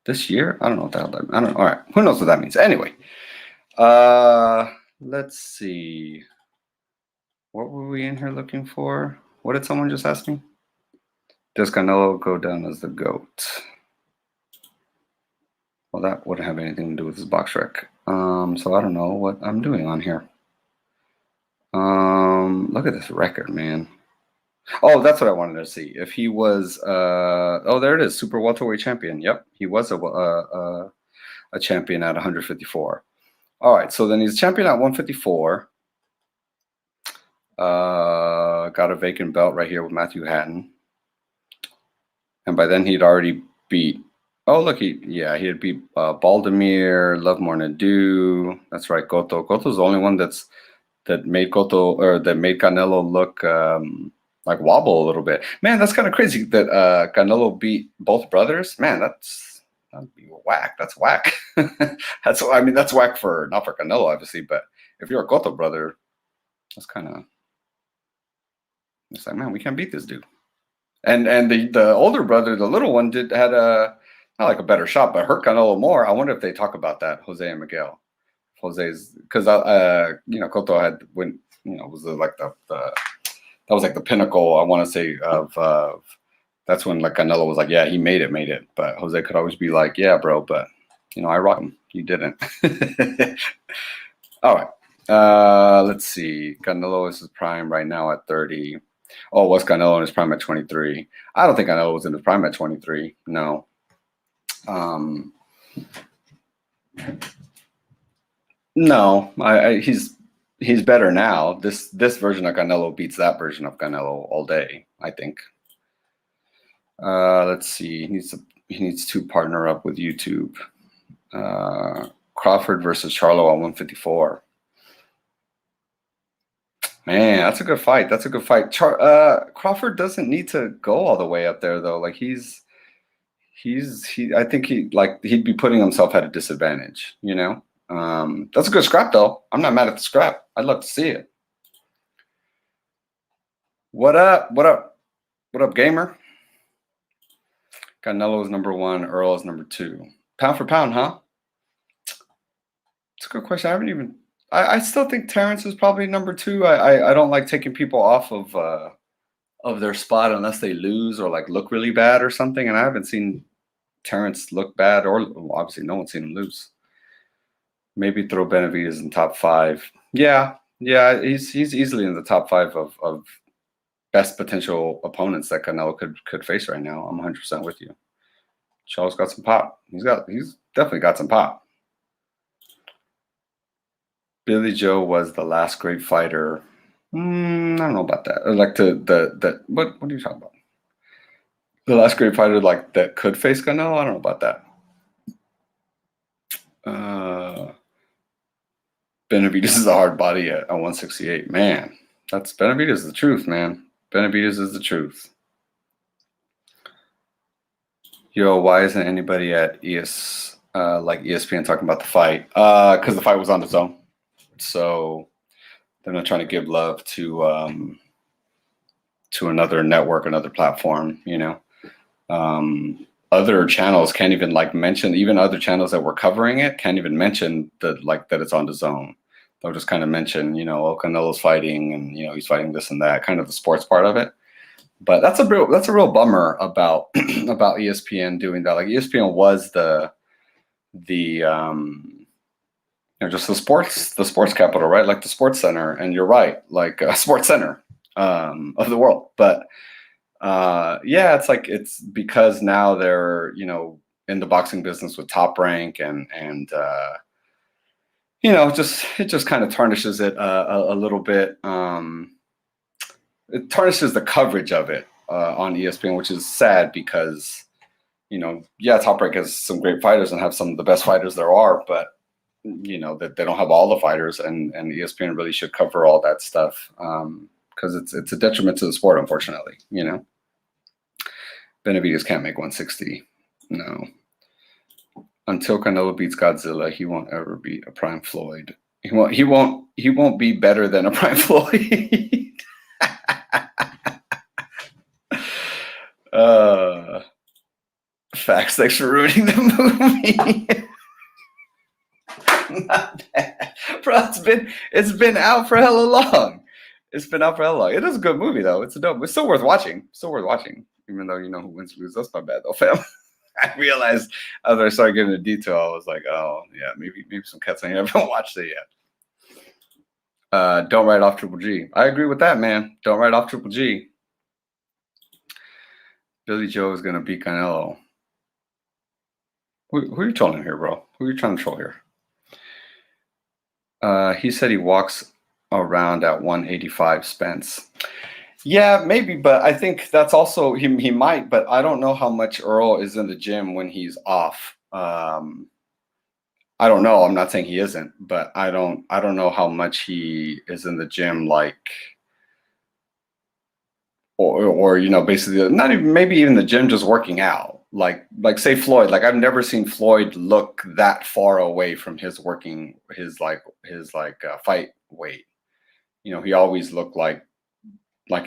This year? I don't know what the hell that, I don't know. All right. Who knows what that means? Anyway, let's see. What were we in here looking for? What did someone just ask me? Does Canelo go down as the GOAT? Well, that wouldn't have anything to do with this box rec. So I don't know what I'm doing on here. Look at this record, man. Oh, that's what I wanted to see. If he was, oh, there it is, super welterweight champion. Yep, he was a champion at 154. All right, so then he's champion at 154. Got a vacant belt right here with Matthew Hatton, and by then he'd already beat. Oh, look, he had beat Baldemir, Love More Nadu. That's right, Cotto. Cotto's the only one that made Canelo look like wobble a little bit. Man, that's kind of crazy that Canelo beat both brothers. Man, that'd be whack. That's whack. That's whack for not for Canelo obviously, but if you're a Cotto brother, that's kind of, it's like, man, we can't beat this dude. And the older brother, the little one, had a not like a better shot, but hurt Canelo more. I wonder if they talk about that, Jose and Miguel. Jose's, because Cotto had went, was like the that was like the pinnacle, I want to say, of that's when like Canelo was like, yeah, he made it, but Jose could always be like, yeah, bro, but I rock him, you didn't. All right, let's see. Canelo is his prime right now at 30. Oh, was Canelo in his prime at 23? I don't think Canelo was in his prime at 23. No. No, he's better now. This version of Canelo beats that version of Canelo all day, I think. Let's see. He needs to partner up with YouTube. Crawford versus Charlo on 154. Man, that's a good fight. That's a good fight. Crawford doesn't need to go all the way up there though. Like I think he'd be putting himself at a disadvantage, That's a good scrap though. I'm not mad at the scrap. I'd love to see it. What up? What up? What up, gamer? Canelo is number 1. Earl is number 2. Pound for pound, huh? It's a good question. I still think Terrence is probably number 2. I don't like taking people off of their spot unless they lose or like look really bad or something. And I haven't seen Terrence look bad, or obviously no one's seen him lose. Maybe throw Benavidez in top 5. Yeah, he's easily in the top 5 of best potential opponents that Canelo could face right now. I'm 100% with you. Charles got some pop. He's definitely got some pop. Billy Joe was the last great fighter. I don't know about that. Like what are you talking about? The last great fighter like that could face Canelo? I don't know about that. Benavidez is a hard body at 168. Man, Benavidez is the truth, man. Benavidez is the truth. Yo, why isn't anybody at ESPN talking about the fight? Because the fight was on the zone. So they're not trying to give love to another network, another platform, other channels can't even like mention, even other channels that were covering it can't even mention that, like, that it's on the zone. They'll just kind of mention, you know, oh, Canelo's fighting, and you know, he's fighting this and that, kind of the sports part of it. But that's a real bummer about about ESPN doing that. Like, ESPN was the you know, just the sports capital, right? Like the sports center, and you're right, like a sports center of the world. But yeah, it's like, it's because now they're, you know, in the boxing business with Top Rank, and you know, it just kind of tarnishes it a little bit. It tarnishes the coverage of it on ESPN, which is sad because, you know, yeah, Top Rank has some great fighters and have some of the best fighters there are, but you know, that they don't have all the fighters, and ESPN really should cover all that stuff, because it's a detriment to the sport, unfortunately. You know, Benavidez can't make 160. No. Until Canelo beats Godzilla, he won't ever beat a Prime Floyd. He won't be better than a Prime Floyd. Facts. Thanks for ruining the movie. Not bad. Bro, it's been out for hella long. It's been out for hella long. It is a good movie though. It's still worth watching. Still worth watching. Even though you know who wins lose. That's not bad though, fam. I realized after I started getting into detail, I was like, oh yeah, maybe some cats I haven't watched it yet. Don't write off Triple G. I agree with that, man. Don't write off Triple G. Billy Joe is gonna beat Canelo. Who are you trolling here, bro? Who are you trying to troll here? He said he walks around at 185 Spence. Yeah, maybe, but I think that's also he might, but I don't know how much Earl is in the gym when he's off. I don't know. I'm not saying he isn't, but I don't know how much he is in the gym, like, or you know, basically not even, maybe even the gym, just working out. Like say Floyd, like I've never seen Floyd look that far away from his fight weight. You know, he always looked like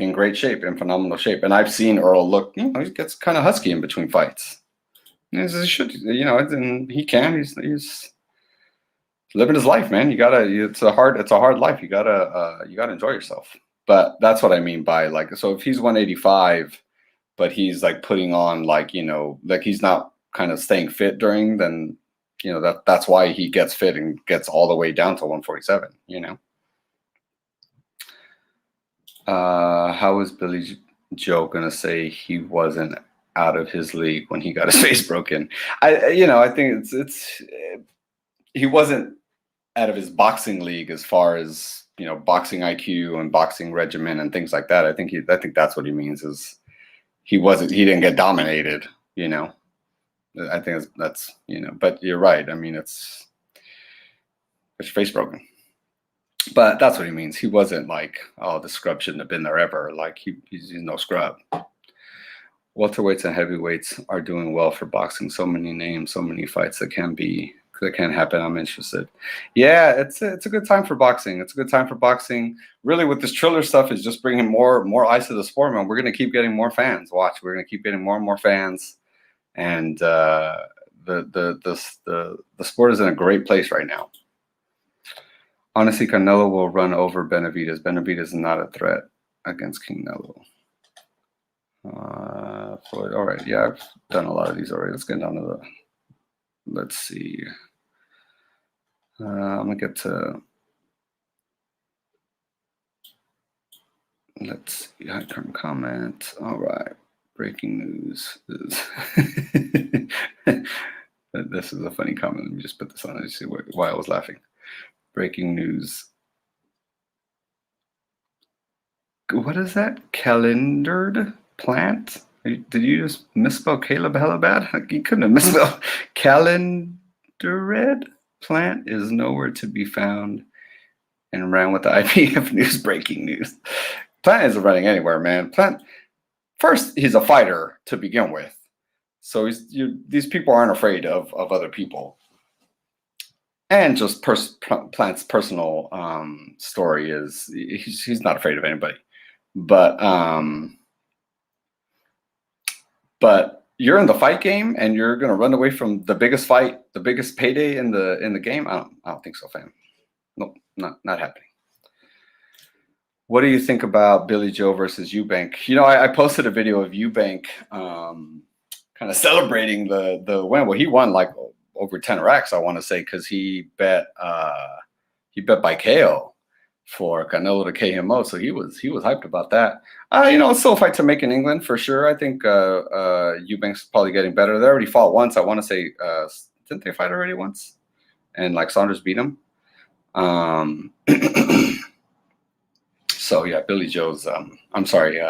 in great shape, in phenomenal shape. And I've seen Earl look, you know, he gets kind of husky in between fights. He should, you know, and he can. He's living his life, man. It's a hard life. You gotta enjoy yourself. But that's what I mean by, like, so if he's 185, but he's like putting on, like, you know, like he's not kind of staying fit during, then, you know, that's why he gets fit and gets all the way down to 147, you know. How is Billy Joe gonna say he wasn't out of his league when he got his face broken? I think he wasn't out of his boxing league as far as, you know, boxing IQ and boxing regimen and things like that. I think that's what he means, is he didn't get dominated, you know. I think that's you know, but you're right. I mean, it's face broken. But that's what he means. He wasn't like, oh, the scrub shouldn't have been there ever. Like he's no scrub. Welterweights and heavyweights are doing well for boxing. So many names, so many fights that can happen. I'm interested. Yeah, it's a good time for boxing. It's a good time for boxing. Really, with this Triller stuff, is just bringing more eyes to the sport, man. We're gonna keep getting more fans. Watch, we're gonna keep getting more and more fans, and the sport is in a great place right now. Honestly, Canelo will run over Benavidez. Benavidez is not a threat against Canelo. Floyd. All right. Yeah, I've done a lot of these already. Let's get down to let's see. I'm going to get to, let's see, high term comment. All right. Breaking news is, this is a funny comment. Let me just put this on and see why I was laughing. Breaking news. What is that? Calendared plant? Did you just misspell Caleb hella bad? You couldn't have misspelled. Calendared plant is nowhere to be found and ran with the IPF news. Breaking news. Plant isn't running anywhere, man. Plant, first, he's a fighter to begin with. So these people aren't afraid of other people. And just Plant's personal story is he's not afraid of anybody. But you're in the fight game and you're gonna run away from the biggest fight, the biggest payday in the game. I don't think so, fam. Nope, not happening. What do you think about Billy Joe versus Eubank? I posted a video of Eubank kind of celebrating the win. Well, he won like over 10 racks, I want to say, because he bet by KO for Canelo to KMO. So he was hyped about that. It's still a fight to make in England for sure. I think Eubank's probably getting better. They already fought once. I want to say, didn't they fight already once? And like Saunders beat him. So yeah, Billy Joe's. I'm sorry.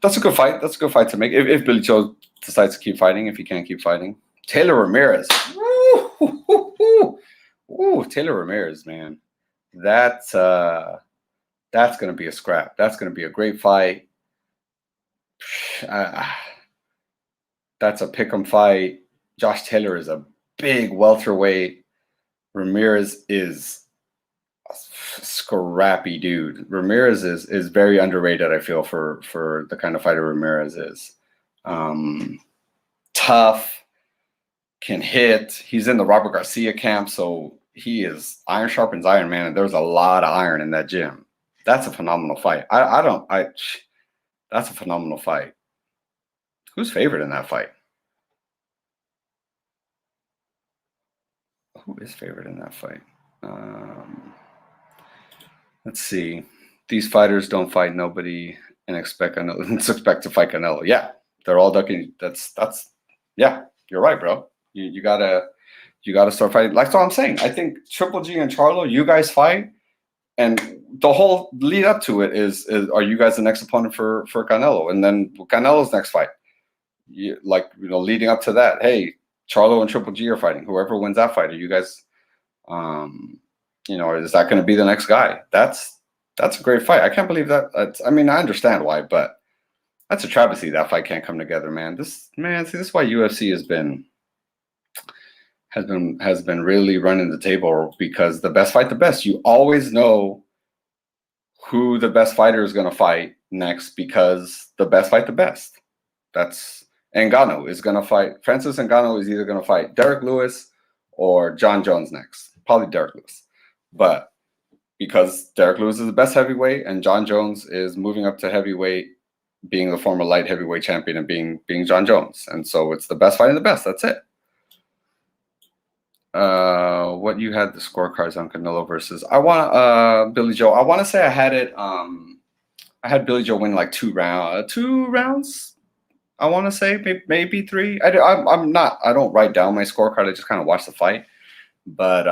That's a good fight. That's a good fight to make. If Billy Joe decides to keep fighting, if he can't keep fighting, Taylor Ramirez. Woo, Taylor Ramirez, man. That's going to be a scrap. That's going to be a great fight. That's a pick'em fight. Josh Taylor is a big welterweight. Ramirez is a scrappy dude. Ramirez is very underrated, I feel, for the kind of fighter Ramirez is. Tough, can hit. He's in the Robert Garcia camp, so he is iron sharpens iron, man. And there's a lot of iron in that gym. That's a phenomenal fight. That's a phenomenal fight. Who's favored in that fight? Who is favored in that fight? Let's see. These fighters don't fight nobody and expect to fight Canelo. Yeah, they're all ducking. That's yeah. You're right, bro. You gotta start fighting. Like, so I'm saying, I think Triple G and Charlo, you guys fight, and the whole lead up to it is are you guys the next opponent for Canelo? And then Canelo's next fight, leading up to that, hey, Charlo and Triple G are fighting. Whoever wins that fight, are you guys, is that going to be the next guy? That's a great fight. I can't believe that. I understand why, but that's a travesty that fight can't come together, man. This is why UFC has been really running the table, because the best fight the best. You always know who the best fighter is going to fight next, because the best fight the best. That's Ngannou is going to fight. Francis Ngannou is either going to fight Derek Lewis or John Jones next. Probably Derek Lewis. But because Derek Lewis is the best heavyweight and John Jones is moving up to heavyweight, being the former light heavyweight champion and being John Jones. And so it's the best fighting the best. That's it. What you had the scorecards on Canelo versus Billy Joe. I want to say I had it. I had Billy Joe win like two rounds. I want to say maybe three. I don't write down my scorecard. I just kind of watch the fight. But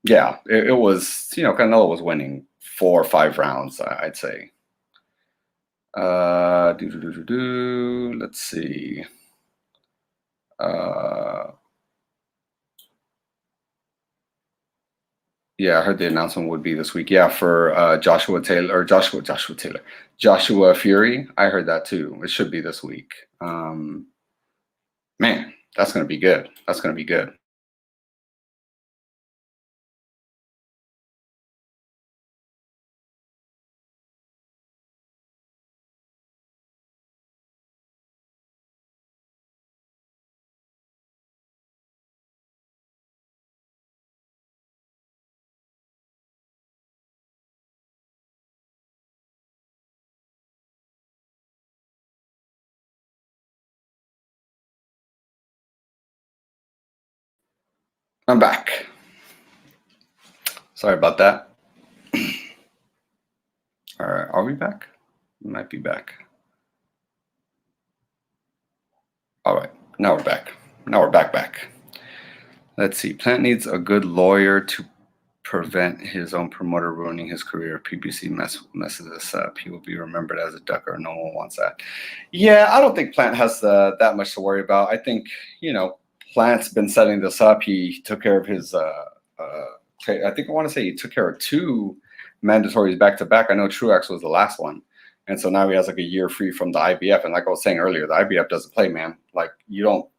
yeah, it was, Canelo was winning 4 or 5 rounds, I'd say. Let's see. Yeah, I heard the announcement would be this week. Yeah, for Joshua Fury. I heard that too. It should be this week. Man, that's going to be good. That's going to be good. I'm back. Sorry about that. All right, are we back? We might be back. All right, now we're back. Now we're back. Let's see. Plant needs a good lawyer to prevent his own promoter ruining his career. PBC messes this up. He will be remembered as a ducker. No one wants that. Yeah, I don't think Plant has that much to worry about. I think, Plant's been setting this up. He took care of his, I think I want to say he took care of 2 mandatories back to back. I know Truex was the last one. And so now he has like a year free from the IBF. And like I was saying earlier, the IBF doesn't play, man. Like you don't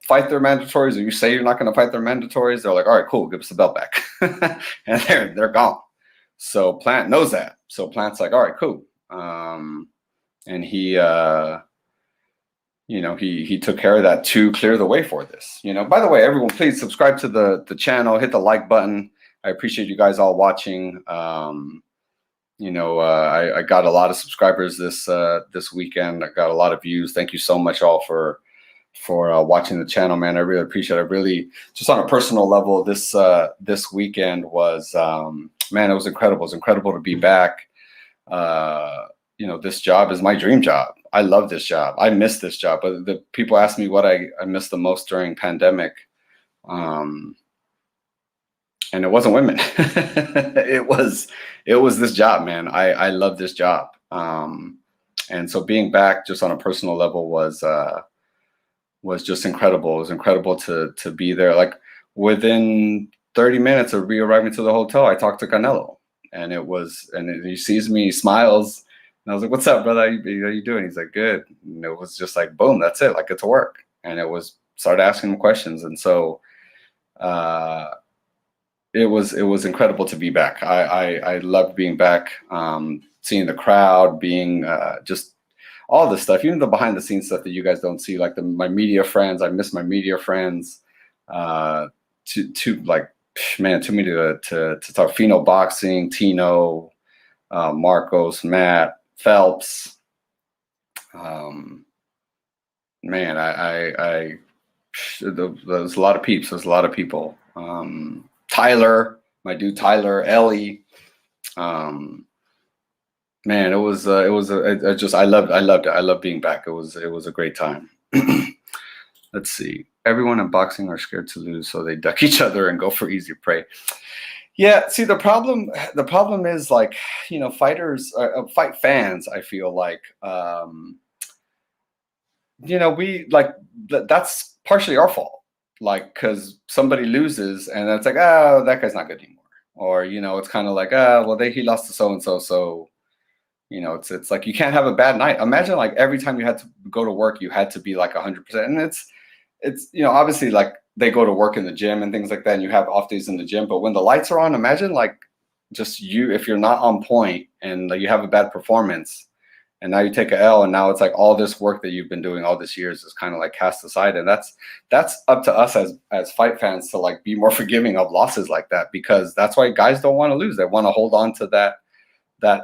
fight their mandatories, or you say you're not going to fight their mandatories. They're like, all right, cool, give us the belt back. And they're gone. So Plant knows that. So Plant's like, all right, cool. and he he took care of that to clear the way for this. By the way, everyone, please subscribe to the channel, hit the like button. I appreciate you guys all watching. I got a lot of subscribers this weekend. I got a lot of views. Thank you so much all for watching the channel, man. I really appreciate it. I really, just on a personal level, this weekend was, man, it was incredible. It was incredible to be back. This job is my dream job. I love this job. I miss this job. But the people ask me what I missed the most during pandemic. And it wasn't women. it was this job, man. I love this job. And so being back just on a personal level was just incredible. It was incredible to be there. Like within 30 minutes of re-arriving to the hotel, I talked to Canelo, and he sees me, he smiles, and I was like, "What's up, brother? How you doing?" He's like, "Good." And it was just like, boom, that's it. Like, get to work. And started asking him questions. And so, it was incredible to be back. I loved being back, seeing the crowd, being just all this stuff, even the behind the scenes stuff that you guys don't see, like my media friends. I miss my media friends. Too many to talk Fino boxing, Tino, Marcos, Matt, Phelps. Man, there's a lot of peeps. There's a lot of people. Tyler, my dude Tyler, Ellie. Man, I loved it. I love being back. It was a great time. Let's see. Everyone in boxing are scared to lose, so they duck each other and go for easy prey. Yeah, see, the problem is, like, fighters, fight fans, I feel like, we, like, that's partially our fault. Like, because somebody loses and it's like, oh, that guy's not good anymore. Or, it's kind of like, well, he lost to so-and-so. So, it's like, you can't have a bad night. Imagine, like, every time you had to go to work, you had to be like 100%. And it's obviously, like, they go to work in the gym and things like that, and you have off days in the gym. But when the lights are on, imagine, like, just if you're not on point and, like, you have a bad performance, and now you take a L, and now it's like all this work that you've been doing all this years is kind of like cast aside. And that's up to us as fight fans to, like, be more forgiving of losses like that, because that's why guys don't want to lose. They want to hold on to that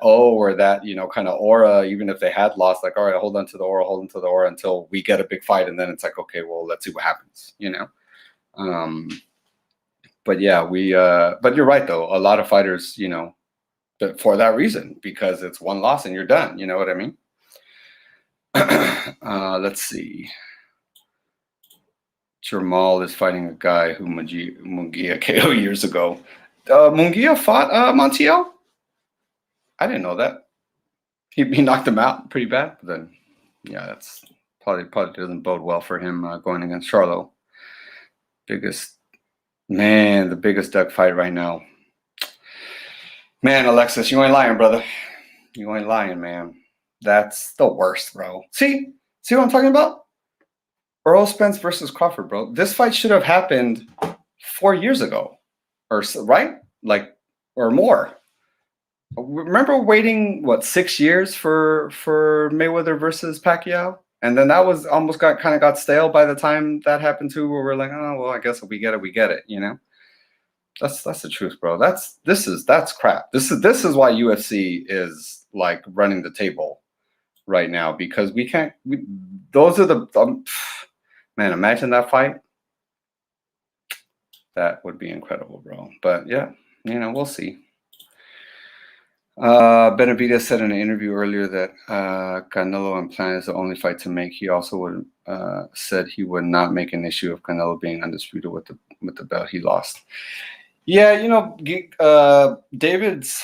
O, or that, kind of aura, even if they had lost, like, all right, hold on to the aura until we get a big fight. And then it's like, okay, well, let's see what happens, But yeah, but you're right though. A lot of fighters, for that reason, because it's one loss and you're done. You know what I mean? Let's see. Jamal is fighting a guy who Munguia KO years ago. Munguia fought Montiel? I didn't know that. He knocked him out pretty bad. But then, yeah, that's probably doesn't bode well for him going against Charlo. The biggest duck fight right now. Man, Alexis, you ain't lying, brother. You ain't lying, man. That's the worst, bro. See what I'm talking about? Earl Spence versus Crawford, bro. This fight should have happened 4 years ago, or right? Like, or more. Remember waiting 6 years for Mayweather versus Pacquiao, and then that was almost got stale by the time that happened too. Where we're like, oh well, I guess if we get it, That's the truth, bro. That's crap. This is why UFC is, like, running the table right now, because we can't. Those are the man. Imagine that fight. That would be incredible, bro. But yeah, we'll see. Benavidez said in an interview earlier that Canelo and Plan is the only fight to make. He also said he would not make an issue of Canelo being undisputed with the belt he lost. Yeah, David's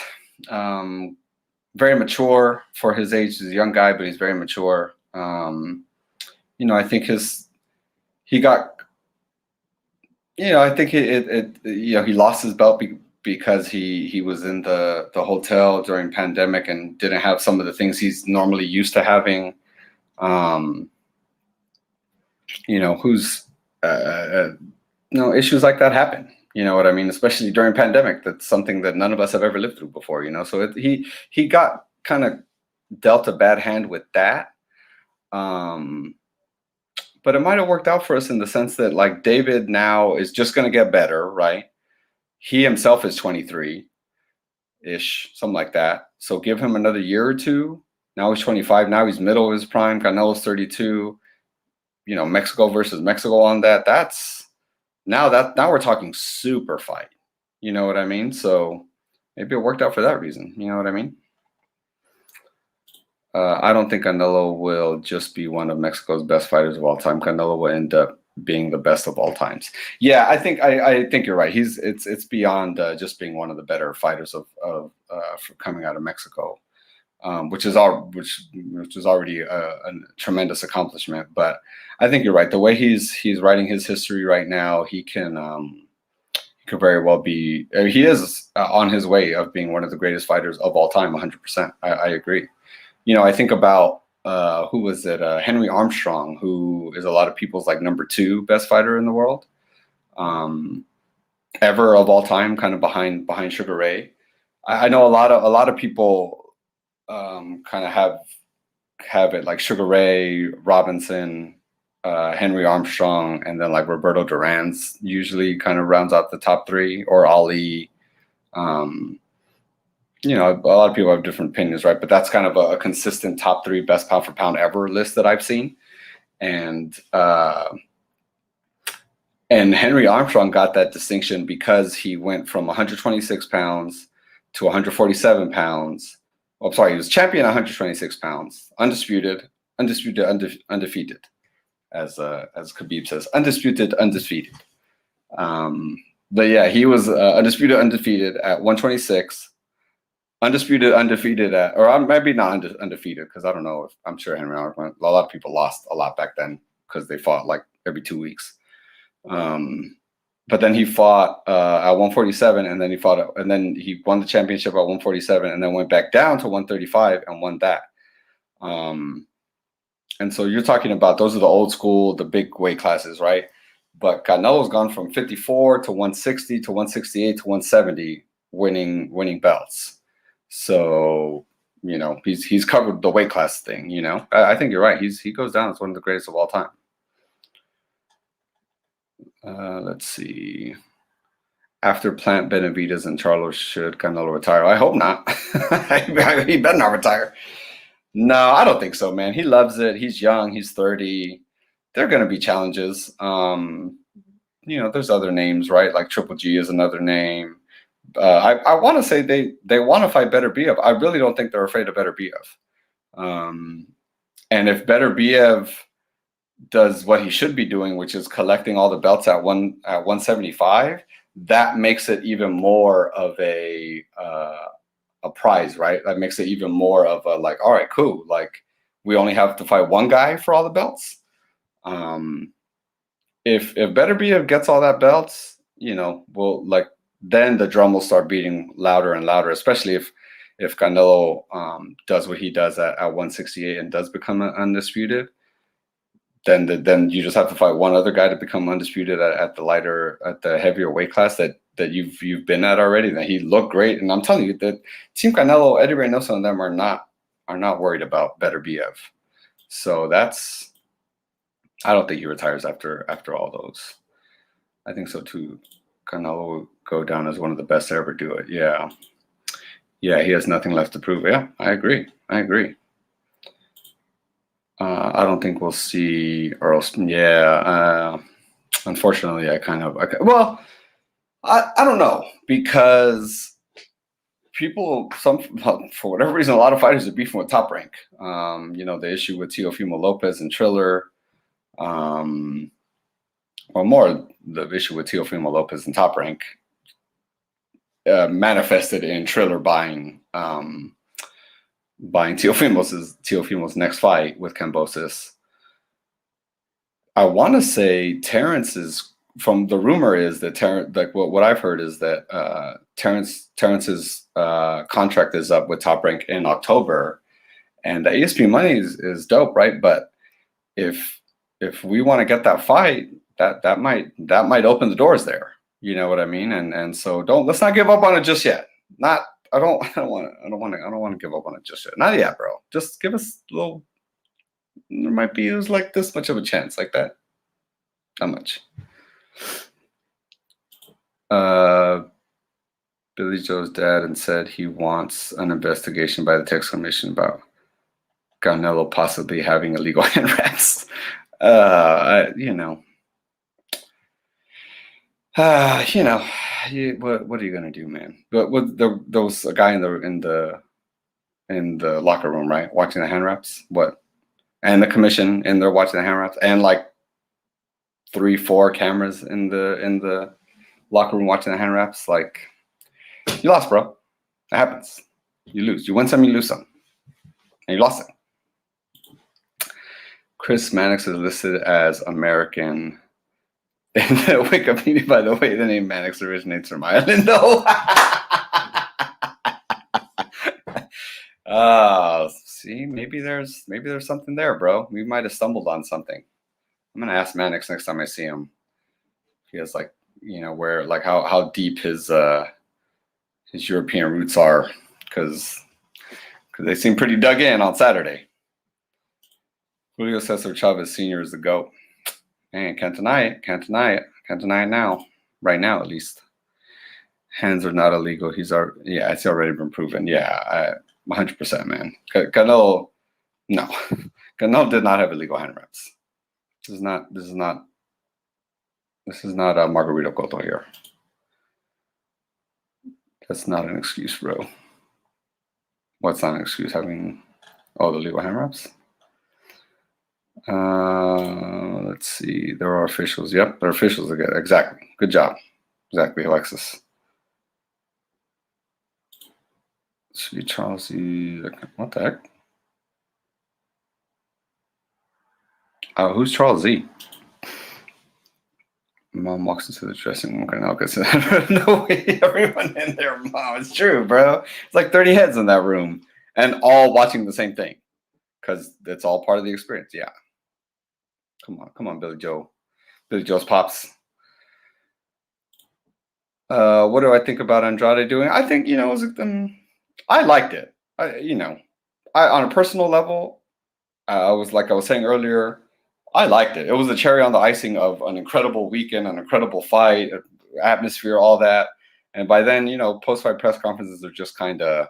very mature for his age. He's a young guy, but he's very mature. I think he lost his belt because he was in the hotel during pandemic and didn't have some of the things he's normally used to having. Issues like that happen. You know what I mean? Especially during pandemic. That's something that none of us have ever lived through before, So he got kind of dealt a bad hand with that. But it might have worked out for us in the sense that like David now is just going to get better, right? He himself is 23-ish, something like that. So give him another year or two. Now he's 25. Now he's middle of his prime. Canelo's 32. You know, Mexico versus Mexico on that. Now we're talking super fight. You know what I mean? So maybe it worked out for that reason. You know what I mean? I don't think Canelo will just be one of Mexico's best fighters of all time. Canelo will end up being the best of all times. Yeah, I think you're right. It's beyond just being one of the better fighters of for coming out of Mexico, which is already a tremendous accomplishment. But I think you're right. The way he's writing his history right now, he could very well be. He is on his way of being one of the greatest fighters of all time. 100%. I agree. You know, I think about who was it? Henry Armstrong, who is a lot of people's like number 2 best fighter in the world, ever of all time, kind of behind Sugar Ray. I know a lot of people kind of have it like Sugar Ray, Robinson, Henry Armstrong, and then like Roberto Duran's usually kind of rounds out the top 3, or Ali. You know, a lot of people have different opinions, right? But that's kind of a consistent top 3 best pound for pound ever list that I've seen. And Henry Armstrong got that distinction because he went from 126 pounds to 147 pounds. Oh, sorry, he was champion 126 pounds, undefeated, as Khabib says, undefeated. But yeah, he was undefeated at 126. Undefeated at, or maybe not undefeated, because I don't know. I'm sure Henry Armstrong, a lot of people lost a lot back then because they fought like every 2 weeks. But then he fought at 147, and then he won the championship at 147, and then went back down to 135 and won that. And so you're talking about, those are the old school, the big weight classes, right? But Canelo's gone from 54 to 160 to 168 to 170, winning belts. So, you know, he's covered the weight class thing. You know, I think you're right. He goes down as one of the greatest of all time. Let's see. After Plant Benavidez and Charlo, should Canelo retire? I hope not. He better not retire. No, I don't think so, man. He loves it. He's young. He's 30. There are going to be challenges. You know, there's other names, right? Like Triple G is another name. I want to say they want to fight Beterbiev. I really don't think they're afraid of Beterbiev. And if Beterbiev does what he should be doing, which is collecting all the belts at 175, that makes it even more of a prize, right? That makes it even more of a like, all right, cool. Like, we only have to fight one guy for all the belts. If Beterbiev gets all that belts, you know, then the drum will start beating louder and louder, especially if Canelo does what he does at 168 and does become undisputed. Then you just have to fight one other guy to become undisputed at the heavier weight class that you've been at already. That he looked great, and I'm telling you that Team Canelo, Eddie Reynoso, and them are not worried about Beterbiev. So I don't think he retires after all those. I think so too. Canelo will go down as one of the best to ever do it. Yeah, he has nothing left to prove. Yeah, I agree. I don't think we'll see Earl. Yeah, unfortunately, I don't know, because for whatever reason, a lot of fighters are beefing with Top Rank. You know, the issue with Teofimo Lopez and Triller. Or more, the issue with Teofimo Lopez and Top Rank manifested in Triller buying Teofimo's next fight with Kambosos. I want to say Terrence's, from the rumor is that what I've heard is that Terrence's contract is up with Top Rank in October, and the ESP money is dope, right? But if we want to get that fight, that might open the doors there. You know what I mean? And so let's not give up on it just yet. Not I don't want to give up on it just yet. Not yet, bro. Just give us a little. There might be it was like this much of a chance, like that. Not much. Billy Joe's dad and said he wants an investigation by the Texas Commission about Canelo possibly having illegal hand wraps. You know, what are you gonna do, man? But there was a guy in the locker room, right, watching the hand wraps. What? And the commission, and they're watching the hand wraps, and like 3-4 cameras in the locker room watching the hand wraps. Like, you lost, bro. That happens. You lose. You win some, you lose some, and you lost it. Chris Mannix is listed as American in the Wikipedia. By the way, the name Mannix originates from Ireland, though. See, maybe there's something there, bro. We might have stumbled on something. I'm gonna ask Mannix next time I see him. He has like, where like how deep his European roots are, because they seem pretty dug in on Saturday. Julio Cesar Chavez Sr. is the GOAT. Man, can't deny it. Can't deny it now. Right now, at least. Hands are not illegal. It's already been proven. Yeah, 100%, man. Canelo, no. Canelo did not have illegal hand wraps. This is not a Margarito Cotto here. That's not an excuse, bro. What's not an excuse? Having all the legal hand wraps? Let's see. There are officials. Yep, there are officials again. Exactly. Good job. Exactly, Alexis. Should be Charles E. What the heck? Who's Charles Z? Mom walks into the dressing room. Canelo gets no way. Everyone in there, mom. It's true, bro. It's like 30 heads in that room, and all watching the same thing, because it's all part of the experience. Yeah. Come on, Billy Joe. Billy Joe's pops. What do I think about Andrade doing? I think, I liked it. On a personal level, I was saying earlier, I liked it. It was a cherry on the icing of an incredible weekend, an incredible fight, atmosphere, all that. And by then, post-fight press conferences are just kind of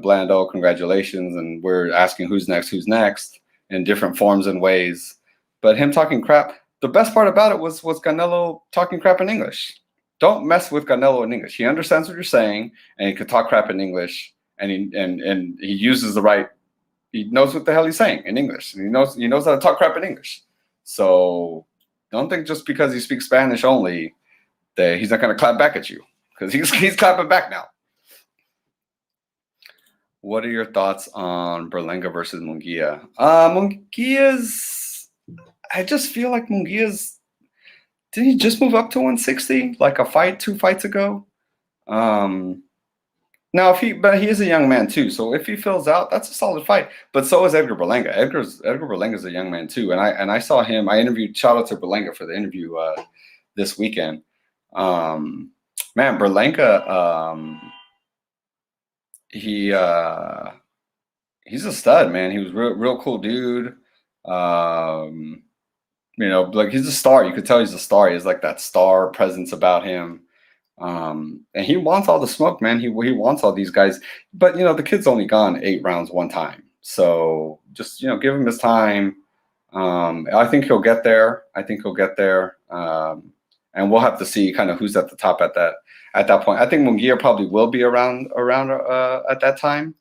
bland. Oh, congratulations, and we're asking who's next in different forms and ways. But him talking crap, the best part about it was Canelo talking crap in English. Don't mess with Canelo in English. He understands what you're saying, and he can talk crap in English, and he uses the right. He knows what the hell he's saying in English. And he knows how to talk crap in English. So don't think just because he speaks Spanish only that he's not going to clap back at you, because he's clapping back now. What are your thoughts on Berlanga versus Munguia? I just feel like Munguia's. Did he just move up to 160 like 2 fights ago? Now, but he is a young man too, so if he fills out, that's a solid fight. But so is Edgar Berlanga. Edgar Berlanga's a young man too, and I saw him. I interviewed. Shout out to Berlanga for the interview this weekend. Man, Berlanga, he's a stud, man. He was real cool dude. Like he's a star. You could tell he's a star. He has like that star presence about him. And he wants all the smoke, man. He wants all these guys, but the kid's only gone 8 rounds one time, so just give him his time. I think he'll get there. And we'll have to see kind of who's at the top at that point. I think Munguia probably will be around at that time.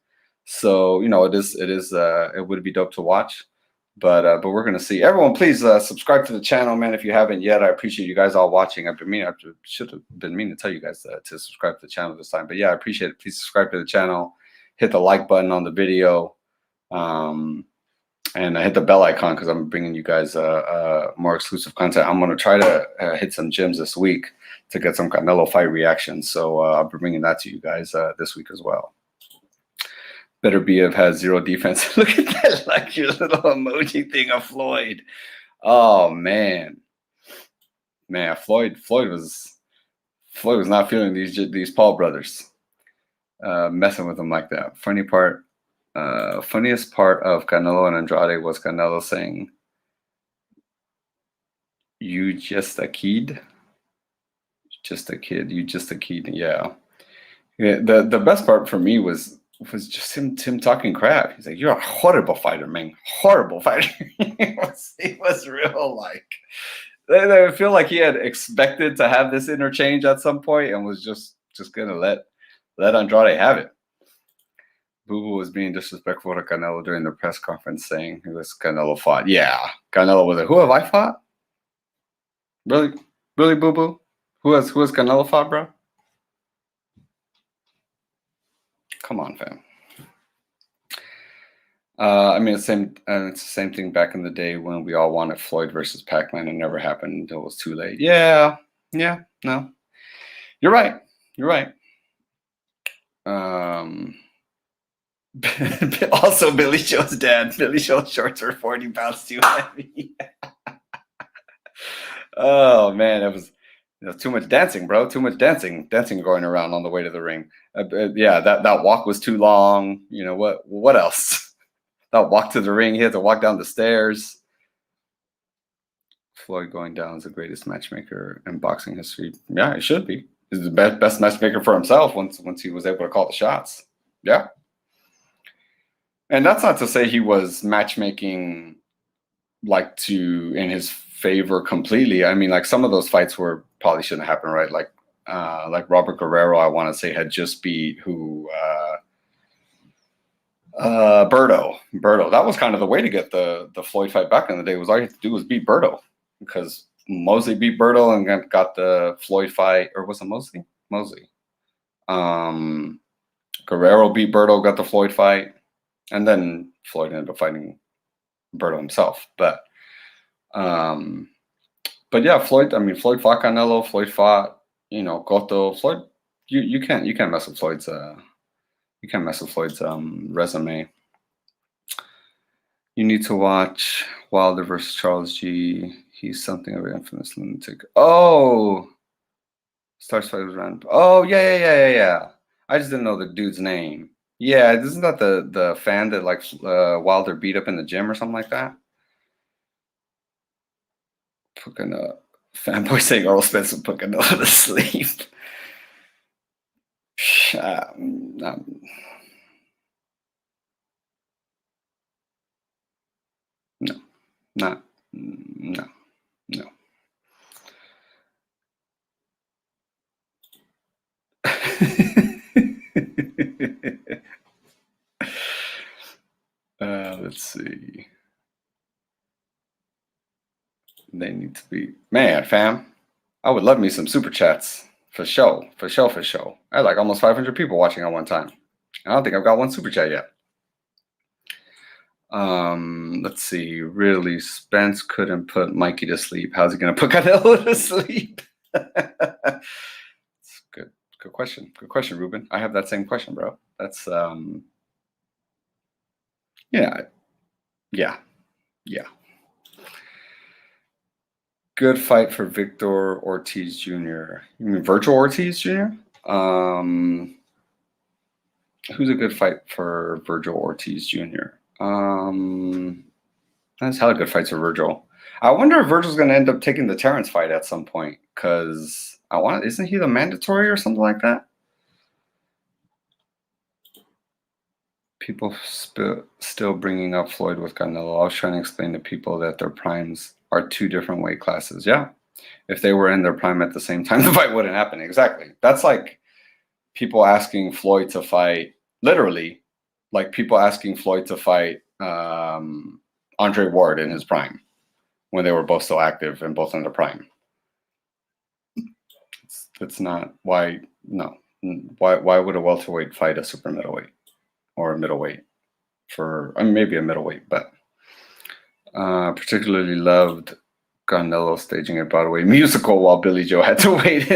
So it would be dope to watch. But we're gonna see. Everyone, please subscribe to the channel, man. If you haven't yet, I appreciate you guys all watching. I should have been meaning to tell you guys to subscribe to the channel this time. But yeah, I appreciate it. Please subscribe to the channel. Hit the like button on the video, and hit the bell icon, because I'm bringing you guys more exclusive content. I'm gonna try to hit some gyms this week to get some Canelo fight reactions. So I'll be bringing that to you guys this week as well. Better BF has 0 defense. Look at that, like your little emoji thing of Floyd. Oh man, Floyd was not feeling these Paul brothers. messing with him like that. Funniest part of Canelo and Andrade was Canelo saying, "You just a kid, just a kid, you just a kid." Yeah. Yeah, the best part for me was just him talking crap. He's like, "You're a horrible fighter, man. Horrible fighter." He was real like. I feel like he had expected to have this interchange at some point and was just gonna let Andrade have it. Boo Boo was being disrespectful to Canelo during the press conference, saying he was Canelo fought. Yeah, Canelo was like, "Who have I fought? Really, really, Boo Boo? Who has Canelo fought, bro? Come on, fam." I mean, it's the same thing back in the day when we all wanted Floyd versus Pac-Man. It never happened until it was too late. Yeah, no, you're right. You're right. Also, Billy Joe's dad. Billy Joe's shorts are 40 pounds too heavy. Oh man, it was too much dancing, bro. Too much dancing going around on the way to the ring. Yeah, that walk was too long. You know what else? That walk to the ring, he had to walk down the stairs. Floyd going down as the greatest matchmaker in boxing history. Yeah, he should be. He's the best matchmaker for himself once he was able to call the shots. Yeah. And that's not to say he was matchmaking like in his favor completely. I mean, like some of those fights were probably shouldn't happen, right? Like Robert Guerrero, I want to say had just beat Berto. That was kind of the way to get the Floyd fight back in the day. Was all you had to do was beat Berto, because Mosley beat Berto and got the Floyd fight, or was it Mosley? Mosley. Guerrero beat Berto, got the Floyd fight, and then Floyd ended up fighting Berto himself. But yeah, Floyd. I mean, Floyd fought Canelo. Floyd fought, Cotto. Floyd. You can't mess with Floyd's. You can't mess with Floyd's resume. You need to watch Wilder versus Charles G. He's something of an infamous lunatic. Oh, Stars fight was around. Oh yeah. I just didn't know the dude's name. Yeah, isn't that the fan that like Wilder beat up in the gym or something like that? Fucking fanboy saying Earl Spence would put Canelo to sleep. No. Let's see. They need to be, man, fam. I would love me some super chats for sure. I had like almost 500 people watching at one time. I don't think I've got one super chat yet. Let's see. Really, Spence couldn't put Mikey to sleep. How's he gonna put Canelo to sleep? It's good question. Good question, Ruben. I have that same question, bro. That's yeah. Good fight for Victor Ortiz Jr. You mean Virgil Ortiz Jr.? Who's a good fight for Virgil Ortiz Jr.? That's hella good fights for Virgil. I wonder if Virgil's going to end up taking the Terrence fight at some point, because isn't he the mandatory or something like that? People still bringing up Floyd with Canelo. I was trying to explain to people that their primes are two different weight classes. Yeah. If they were in their prime at the same time, the fight wouldn't happen. Exactly. That's like people asking Floyd to fight, literally, like people asking Floyd to fight Andre Ward in his prime when they were both still active and both in their prime. That's not why. No. Why would a welterweight fight a super middleweight or a middleweight? Maybe a middleweight, but particularly loved Canelo staging a Broadway musical while Billy Joe had to wait.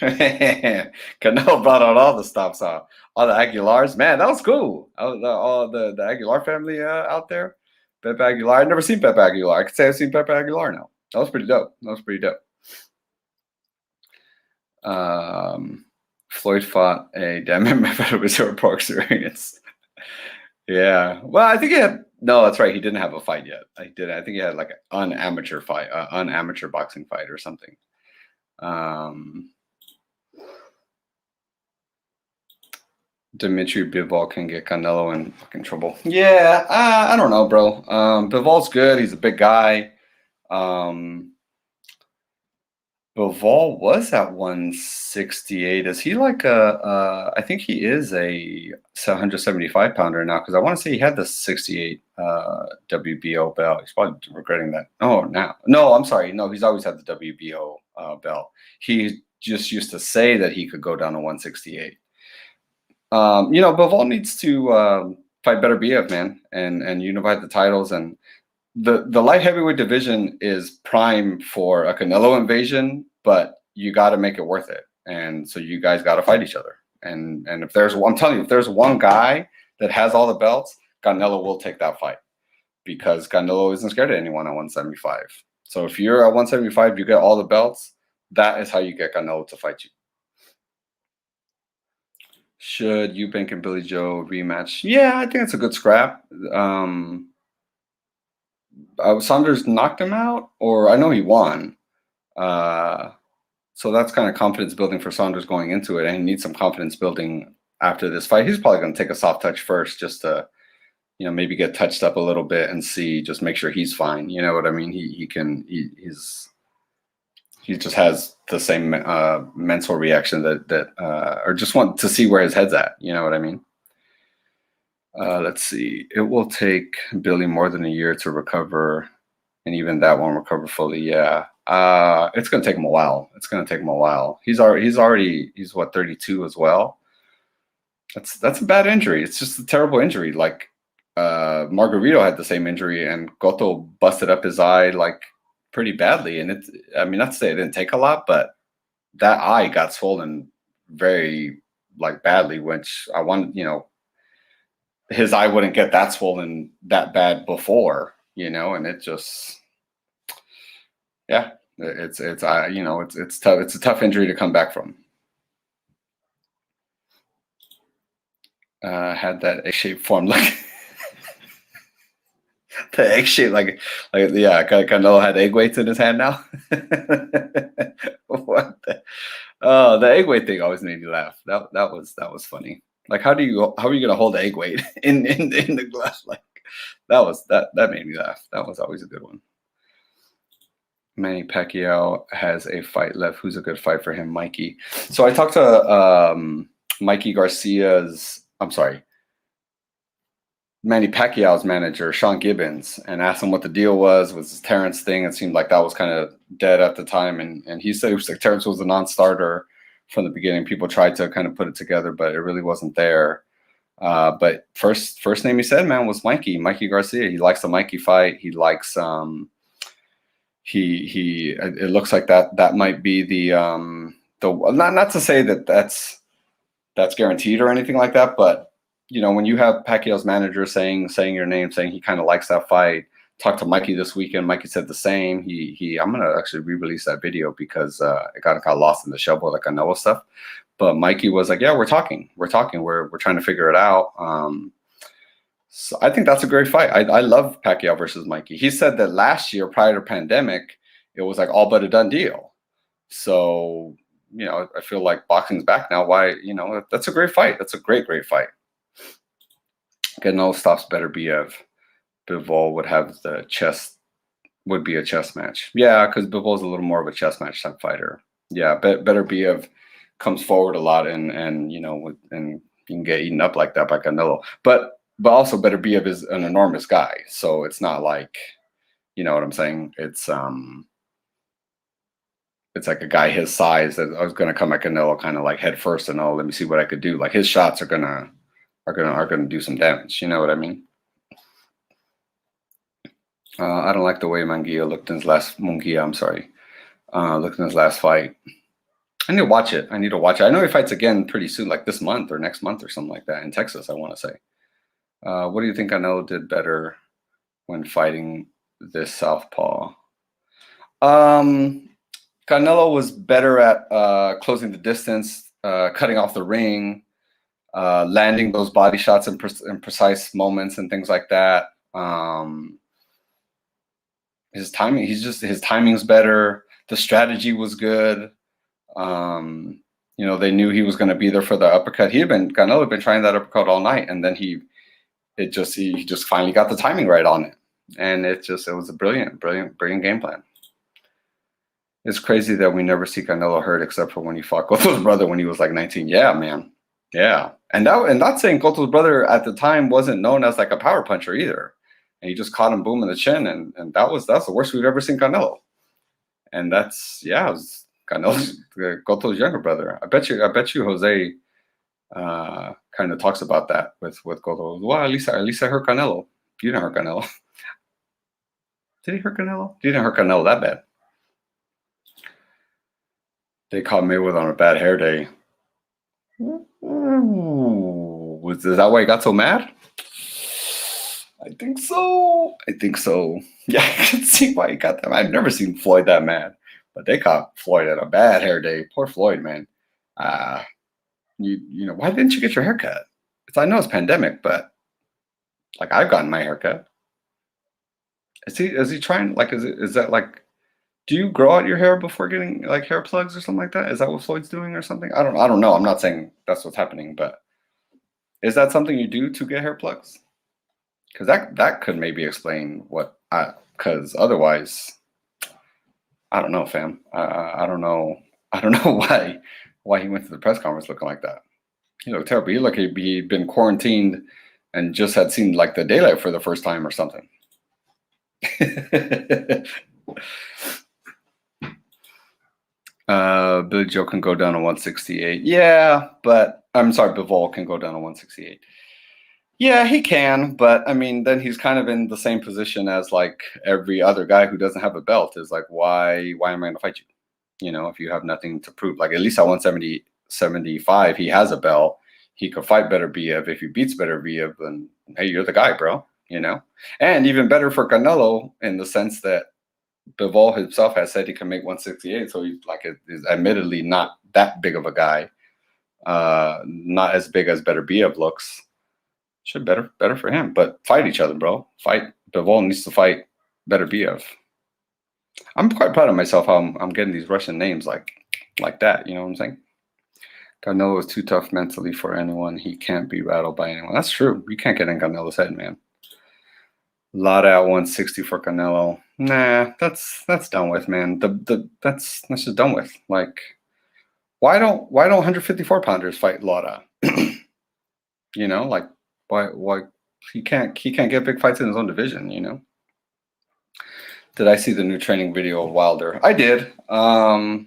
Man, Canelo brought out all the stops out, all the Aguilars. Man, that was cool. All the Aguilar family out there. Pepe Aguilar. I've never seen Pepe Aguilar. I could say I've seen Pepe Aguilar now. That was pretty dope. Floyd fought a damn it with zero pro experience. Yeah. Well, I think he had no. That's right. He didn't have a fight yet. I did. I think he had like an amateur fight, an amateur boxing fight or something. Um, Dimitri Bivol can get Canelo in fucking trouble. Yeah, I don't know, bro. Bivol's good. He's a big guy. Bivol was at 168. Is he like I think he is a 175 pounder now because I want to say he had the 68 WBO belt. He's probably regretting that. Oh, now. No, I'm sorry. No, he's always had the WBO belt. He just used to say that he could go down to 168. Bivol needs to fight better BF, man, and unify the titles. And the light heavyweight division is prime for a Canelo invasion, but you got to make it worth it. And so you guys got to fight each other. And if there's one, I'm telling you, if there's one guy that has all the belts, Canelo will take that fight because Canelo isn't scared of anyone at 175. So if you're at 175, you get all the belts. That is how you get Canelo to fight you. Should Eubank and Billy Joe rematch? Yeah, I think it's a good scrap. Saunders knocked him out, or I know he won. So that's kind of confidence building for Saunders going into it, and he needs some confidence building after this fight. He's probably going to take a soft touch first, just to, maybe get touched up a little bit and see, just make sure he's fine. You know what I mean? He just has the same mental reaction that or just want to see where his head's at. You know what I mean? Let's see. It will take Billy more than a year to recover, and even that won't recover fully. Yeah. It's going to take him a while. He's what, 32 as well. That's a bad injury. It's just a terrible injury. Like Margarito had the same injury, and Goto busted up his eye like pretty badly. And not to say it didn't take a lot, but that eye got swollen very badly, which I wanted, his eye wouldn't get that swollen that bad before, and it just, yeah, it's tough. It's a tough injury to come back from. Had that egg-shaped form, like the egg-shaped, yeah, Canelo had egg weights in his hand now. What? The egg weight thing always made me laugh. That was funny. Like, how are you gonna hold the egg weight in the glass? Like, that made me laugh. That was always a good one. Manny Pacquiao has a fight left. Who's a good fight for him? Mikey. So I talked to Mikey Garcia's. I'm sorry, Manny Pacquiao's manager, Sean Gibbons, and asked him what the deal was this Terrence thing. It seemed like that was kind of dead at the time, and he said it was like Terrence was a non-starter from the beginning. People tried to kind of put it together, but it really wasn't there. But first name he said, man, was Mikey Garcia. He likes the Mikey fight. He likes it looks like that might be the not to say that's guaranteed or anything like that, but when you have Pacquiao's manager saying your name, saying he kind of likes that fight. Talked to Mikey this weekend. Mikey said the same. I'm gonna actually re-release that video because it got lost in the shuffle, like Canelo stuff. But Mikey was like, yeah, we're talking. We're trying to figure it out. So I think that's a great fight. I love Pacquiao versus Mikey. He said that last year, prior to pandemic, it was like all but a done deal. So, I feel like boxing's back now. Why, that's a great fight. That's a great fight. Canelo stops better BF. Bivol would be a chess match. Yeah, because Bivol's a little more of a chess match type fighter. Yeah, better BF comes forward a lot and you can get eaten up like that by Canelo. But also better BF is an enormous guy. So it's not like, you know what I'm saying? It's like a guy his size that I was gonna come at Canelo kind of like head first and let me see what I could do. Like his shots are gonna do some damage. You know what I mean? I don't like the way Munguia looked in his last fight. I need to watch it. I know he fights again pretty soon, like this month or next month or something like that in Texas, I want to say. What do you think Canelo did better when fighting this southpaw? Canelo was better at closing the distance, cutting off the ring, landing those body shots in precise moments and things like that. His timing, his timing's better. The strategy was good. They knew he was going to be there for the uppercut. Canelo had been trying that uppercut all night, and then he just finally got the timing right on it, and it was a brilliant game plan. It's crazy that we never see Canelo hurt except for when he fought Cotto's brother when he was like 19. Yeah, man. Yeah. And not saying Cotto's brother at the time wasn't known as like a power puncher either. And he just caught him boom in the chin, and that's the worst we've ever seen Canelo. And it was Canelo's Cotto's younger brother. I bet you Jose kind of talks about that with Cotto. Well, at least I hurt Canelo. You didn't hurt Canelo. Did he hurt Canelo? You didn't hurt Canelo that bad. They caught Mayweather on a bad hair day. Ooh, is that why he got so mad? I think so. Yeah, I can see why he got that mad. I've never seen Floyd that mad, but they caught Floyd at a bad hair day. Poor Floyd, man. Why didn't you get your hair cut? I know it's pandemic, but like I've gotten my hair cut. Is he trying, like, is that like, do you grow out your hair before getting like hair plugs or something like that? Is that what Floyd's doing or something? I don't know. I'm not saying that's what's happening, but is that something you do to get hair plugs? Because that could maybe explain because otherwise, I don't know, fam. I don't know why he went to the press conference looking like that. He looked terrible. He looked like he'd been quarantined and just had seen like the daylight for the first time or something. Billy Joe can go down to 168. Yeah, but I'm sorry, Bivol can go down to 168. Yeah, he can, but I mean, then he's kind of in the same position as like every other guy who doesn't have a belt. Is like, why am I going to fight you? If you have nothing to prove. Like at least at 175, he has a belt. He could fight Better Biev. If he beats Better Biev, then hey, you're the guy, bro. And even better for Canelo in the sense that Bivol himself has said he can make 168, so he's like is admittedly not that big of a guy, not as big as Better Biev looks. Should better for him, but fight each other, bro. Bivol needs to fight Better Biev. I'm quite proud of myself how I'm getting these Russian names like that. You know what I'm saying? Canelo is too tough mentally for anyone. He can't be rattled by anyone. That's true. You can't get in Canelo's head, man. Lara at 160 for Canelo. Nah, that's done with, man. That's just done with. Like, why don't 154 pounders fight Lara? Like why he can't get big fights in his own division? Did I see the new training video of Wilder? I did. Yeah,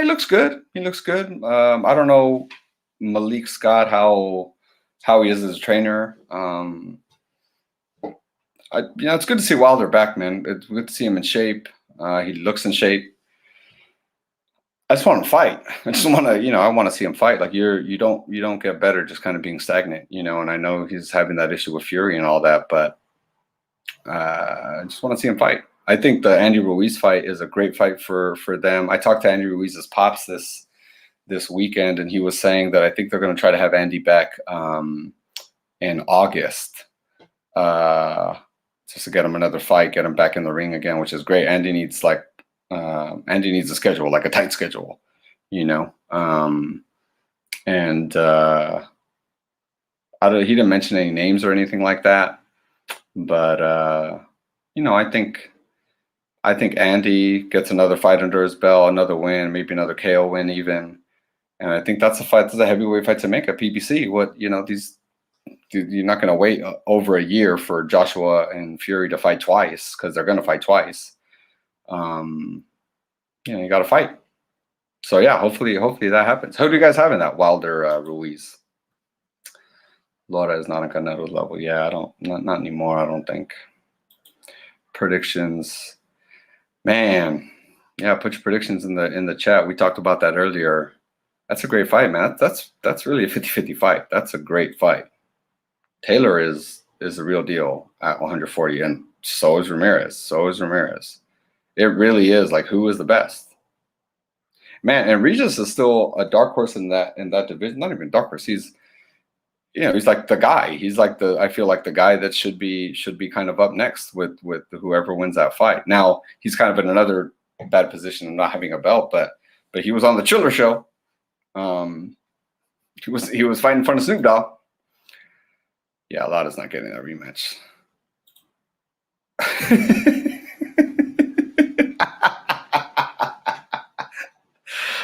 he looks good. I don't know Malik Scott how he is as a trainer. It's good to see Wilder back, man. It's good to see him in shape. He looks in shape. I just want him to fight. I just want to, I want to see him fight. Like you don't get better just kind of being stagnant, And I know he's having that issue with Fury and all that, but I just want to see him fight. I think the Andy Ruiz fight is a great fight for them. I talked to Andy Ruiz's pops this weekend, and he was saying that I think they're going to try to have Andy back in August. Just to get him another fight, get him back in the ring again, which is great. Andy needs a schedule, like a tight schedule, he didn't mention any names or anything like that, but I think Andy gets another fight under his belt, another win, maybe another KO win even, and I think that's a heavyweight fight to make at PBC. You're not going to wait over a year for Joshua and Fury to fight twice, because they're going to fight twice. You got to fight. So yeah, hopefully that happens. Who do you guys have in that Wilder Ruiz? Lara is not on Canelo's level. Yeah, not anymore. I don't think. Predictions, man. Yeah, put your predictions in the chat. We talked about that earlier. That's a great fight, man. That's really a 50-50 fight. That's a great fight. Taylor is the real deal at 140, and so is Ramirez. It really is. Like, who is the best? Man, and Regis is still a dark horse in that division. Not even dark horse. He's he's like the guy. He's like I feel like the guy that should be kind of up next with whoever wins that fight. Now he's kind of in another bad position of not having a belt, but he was on the Chiller show. He was fighting in front of Snoop Dogg. Yeah, Lada's not getting that rematch.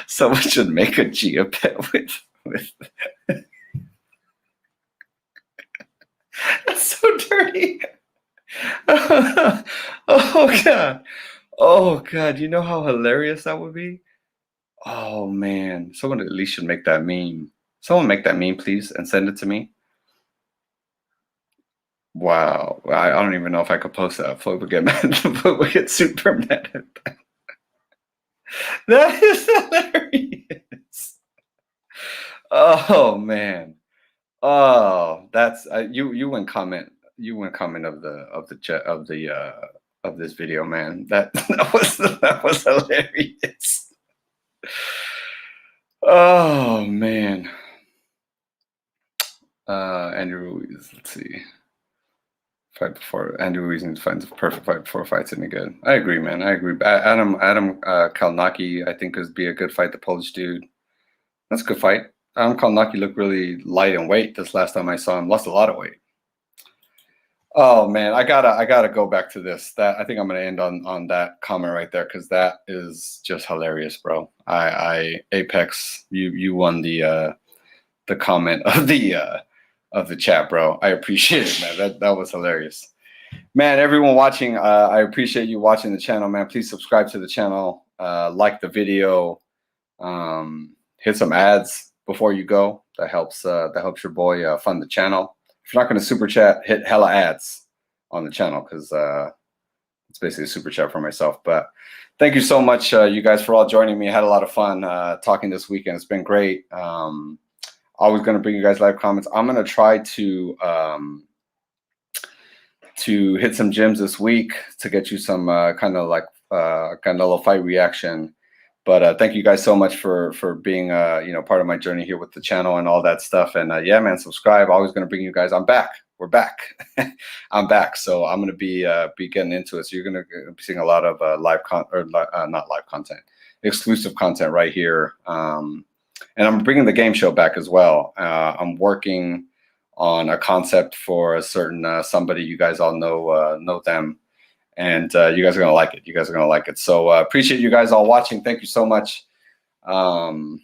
Someone should make a Gia bet with That's so dirty. Oh God. Oh God. You know how hilarious that would be? Oh man. Someone at least should make that meme. Someone make that meme, please, and send it to me. Wow. I don't even know if I could post that. Floyd would get mad. Floyd would get super mad at that. That is hilarious. Oh man. Oh, that's you went comment of this video, man. That was hilarious. Oh man. Andrew Ruiz, let's see. Fight before Andrew Ruiz needs to find the perfect fight before fights any good. I agree, man. I agree. Adam Kalnaki, I think, would be a good fight. The Polish dude. That's a good fight. Kalnaki looked really light in weight this last time I saw him. Lost a lot of weight. Oh man, I gotta go back to this. That I think I'm gonna end on that comment right there because that is just hilarious, bro. I Apex, you won the comment of the chat, bro. I appreciate it, man. That was hilarious. Man, everyone watching, I appreciate you watching the channel, man. Please subscribe to the channel, like the video, hit some ads before you go. That helps your boy fund the channel. If you're not going to super chat, hit hella ads on the channel because it's basically a super chat for myself. But thank you so much, you guys, for all joining me. I had a lot of fun talking this weekend. It's been great. Always going to bring you guys live comments. I'm going to try to hit some gyms this week to get you some kind of like Canelo fight reaction. But thank you guys so much for being part of my journey here with the channel and all that stuff. And yeah, man, subscribe. Always going to bring you guys. I'm back. We're back. I'm back. So I'm going to be getting into it. So you're going to be seeing a lot of not live content, exclusive content right here. And I'm bringing the game show back as well. I'm working on a concept for a certain somebody. You guys all know them. And you guys are going to like it. You guys are going to like it. So appreciate you guys all watching. Thank you so much. And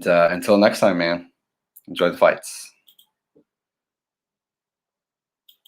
until next time, man, enjoy the fights.